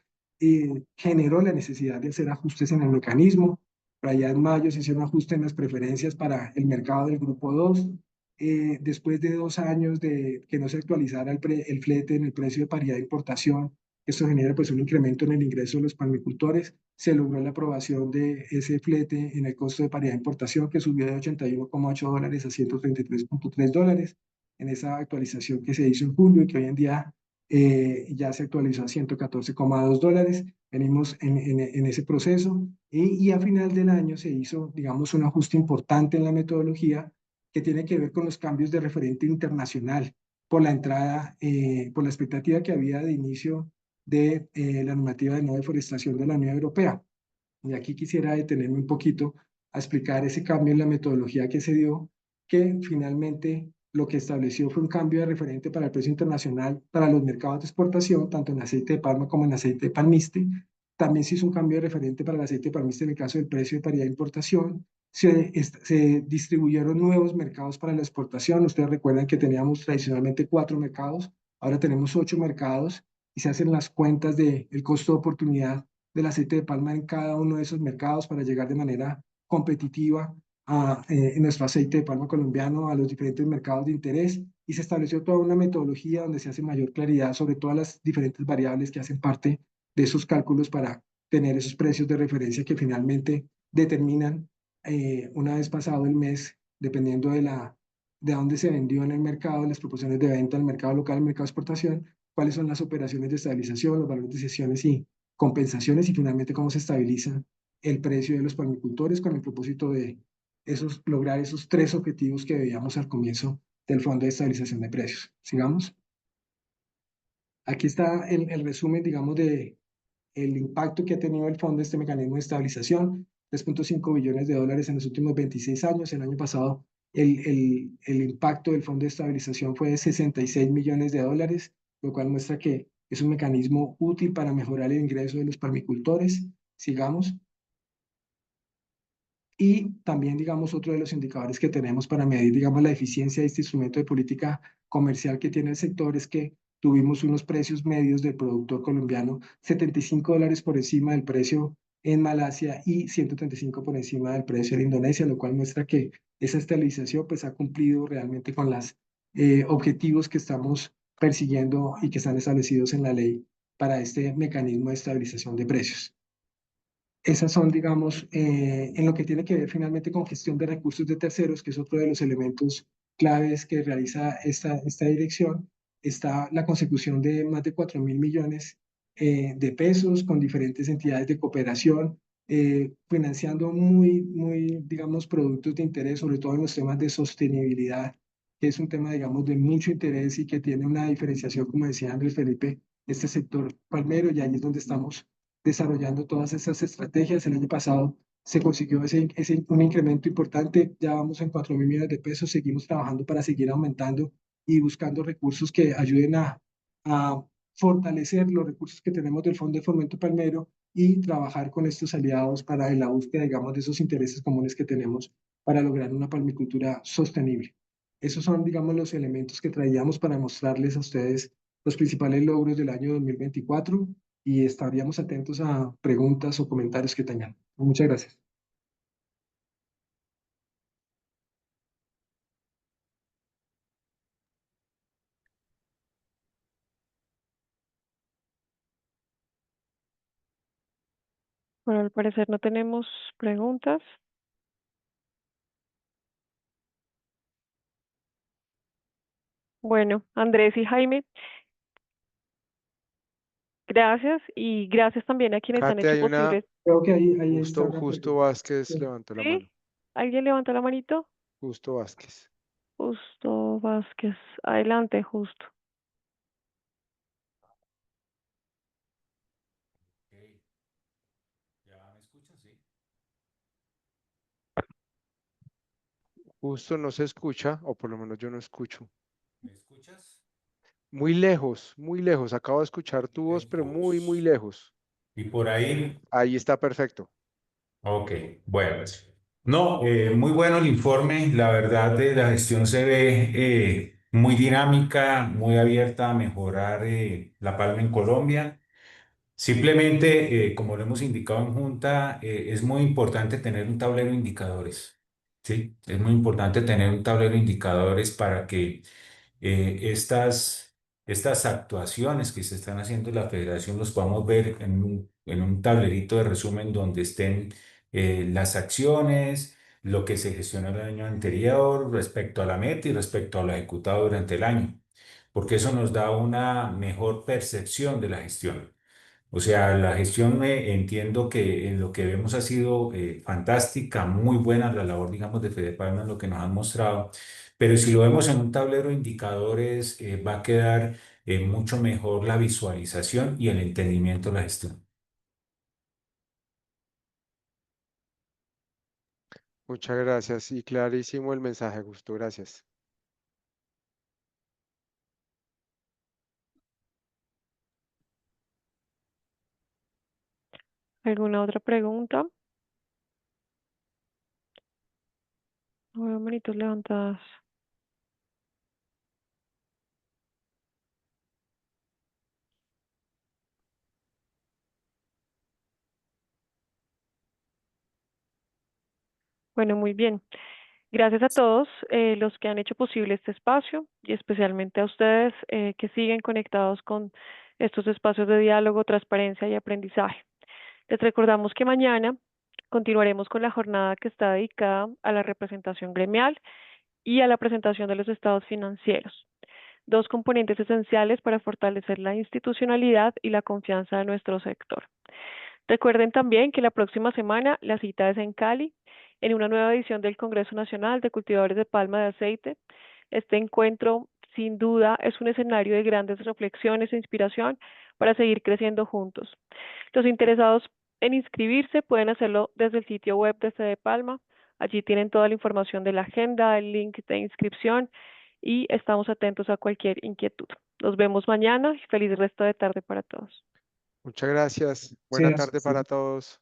generó la necesidad de hacer ajustes en el mecanismo. Para allá en mayo se hicieron ajustes en las preferencias para el mercado del grupo 2. después de 2 años de que no se actualizara el flete en el precio de paridad de importación. Esto genera pues un incremento en el ingreso de los palmicultores. Se logró la aprobación de ese flete en el costo de paridad de importación, que subió de $81,8 a $133,3 en esa actualización que se hizo en julio y que hoy en día ya se actualizó a $114,2. Venimos en ese proceso y a final del año se hizo, digamos, un ajuste importante en la metodología que tiene que ver con los cambios de referente internacional por la entrada, por la expectativa que había de inicio de la normativa de no deforestación de la Unión Europea. Y aquí quisiera detenerme un poquito a explicar ese cambio en la metodología que se dio, que finalmente lo que estableció fue un cambio de referente para el precio internacional para los mercados de exportación, tanto en aceite de palma como en aceite de palmiste. También se hizo un cambio de referente para el aceite de palmiste en el caso del precio de paridad de importación. Se distribuyeron nuevos mercados para la exportación. Ustedes recuerdan que teníamos tradicionalmente 4 mercados, ahora tenemos 8 mercados y se hacen las cuentas del costo de oportunidad del aceite de palma en cada uno de esos mercados para llegar de manera competitiva en nuestro aceite de palma colombiano a los diferentes mercados de interés y se estableció toda una metodología donde se hace mayor claridad sobre todas las diferentes variables que hacen parte de esos cálculos para tener esos precios de referencia que finalmente determinan una vez pasado el mes, dependiendo de dónde se vendió en el mercado, las proporciones de venta al mercado local, al mercado de exportación, cuáles son las operaciones de estabilización, los valores de sesiones y compensaciones y finalmente cómo se estabiliza el precio de los palmicultores con el propósito de lograr esos 3 objetivos que veíamos al comienzo del Fondo de Estabilización de Precios. Sigamos. Aquí está el resumen, digamos, de el impacto que ha tenido el fondo, este mecanismo de estabilización, $3,5 billones en los últimos 26 años. El año pasado el impacto del fondo de estabilización fue de $66 millones, lo cual muestra que es un mecanismo útil para mejorar el ingreso de los palmicultores. Sigamos. Y también, digamos, otro de los indicadores que tenemos para medir, digamos, la eficiencia de este instrumento de política comercial que tiene el sector es que tuvimos unos precios medios del productor colombiano, $75 por encima del precio en Malasia y 135 por encima del precio en Indonesia, lo cual muestra que esa estabilización pues ha cumplido realmente con los objetivos que estamos persiguiendo y que están establecidos en la ley para este mecanismo de estabilización de precios. Esas son, digamos, en lo que tiene que ver finalmente con gestión de recursos de terceros, que es otro de los elementos claves que realiza esta dirección, está la consecución de más de 4.000 millones de pesos con diferentes entidades de cooperación, financiando muy, digamos, productos de interés, sobre todo en los temas de sostenibilidad, que es un tema, digamos, de mucho interés y que tiene una diferenciación, como decía Andrés Felipe, este sector palmero, y ahí es donde estamos desarrollando todas esas estrategias. El año pasado se consiguió un incremento importante, ya vamos en 4.000 millones de pesos, seguimos trabajando para seguir aumentando y buscando recursos que ayuden a fortalecer los recursos que tenemos del Fondo de Fomento Palmero y trabajar con estos aliados para la búsqueda, digamos, de esos intereses comunes que tenemos para lograr una palmicultura sostenible. Esos son, digamos, los elementos que traíamos para mostrarles a ustedes los principales logros del año 2024 y estaríamos atentos a preguntas o comentarios que tengan. Muchas gracias.
Bueno, al parecer no tenemos preguntas. Bueno, Andrés y Jaime, gracias y gracias también a quienes han
Kate,
hecho
hay una,
posible.
Creo que ahí está
Justo,
una
Justo
pregunta.
Vázquez levantó la
¿Sí?
mano.
¿Alguien levantó la manito?
Justo Vázquez.
Justo Vázquez. Adelante, Justo.
Ok, ¿ya me escuchan? Sí.
Justo no se escucha, o por lo menos yo no escucho.
¿Me escuchas?
Muy lejos, muy lejos. Acabo de escuchar tu voz, pero muy, muy
Lejos.
lejos.
Y por ahí,
Ahí está perfecto.
ok, bueno. No, muy bueno el informe. La verdad, la gestión se ve muy dinámica, muy abierta a mejorar la palma en Colombia. Simplemente, como lo hemos indicado en Junta, es muy importante tener un tablero de indicadores. ¿sí? Es muy importante tener un tablero de indicadores para que estas actuaciones que se están haciendo en la federación los podamos ver en un tablerito de resumen donde estén las acciones, lo que se gestionó el año anterior respecto a la meta y respecto a lo ejecutado durante el año, porque eso nos da una mejor percepción de la gestión. O sea, la gestión entiendo que en lo que vemos ha sido fantástica, muy buena la labor, digamos, de Fede Palma en lo que nos han mostrado, pero si lo vemos en un tablero de indicadores, va a quedar mucho mejor la visualización y el entendimiento de la gestión.
Muchas gracias y clarísimo el mensaje, Gusto. Gracias.
¿Alguna otra pregunta? No veo manitos levantadas. Bueno, muy bien. Gracias a todos los que han hecho posible este espacio y especialmente a ustedes que siguen conectados con estos espacios de diálogo, transparencia y aprendizaje. Les recordamos que mañana continuaremos con la jornada que está dedicada a la representación gremial y a la presentación de los estados financieros, dos componentes esenciales para fortalecer la institucionalidad y la confianza de nuestro sector. Recuerden también que la próxima semana la cita es en Cali, en una nueva edición del Congreso Nacional de Cultivadores de Palma de Aceite. Este encuentro, sin duda, es un escenario de grandes reflexiones e inspiración para seguir creciendo juntos. Los interesados en inscribirse pueden hacerlo desde el sitio web de Fede Palma. Allí tienen toda la información de la agenda, el link de inscripción y estamos atentos a cualquier inquietud. Nos vemos mañana y feliz resto de tarde para todos.
Muchas gracias.
Sí,
Buena tarde para todos.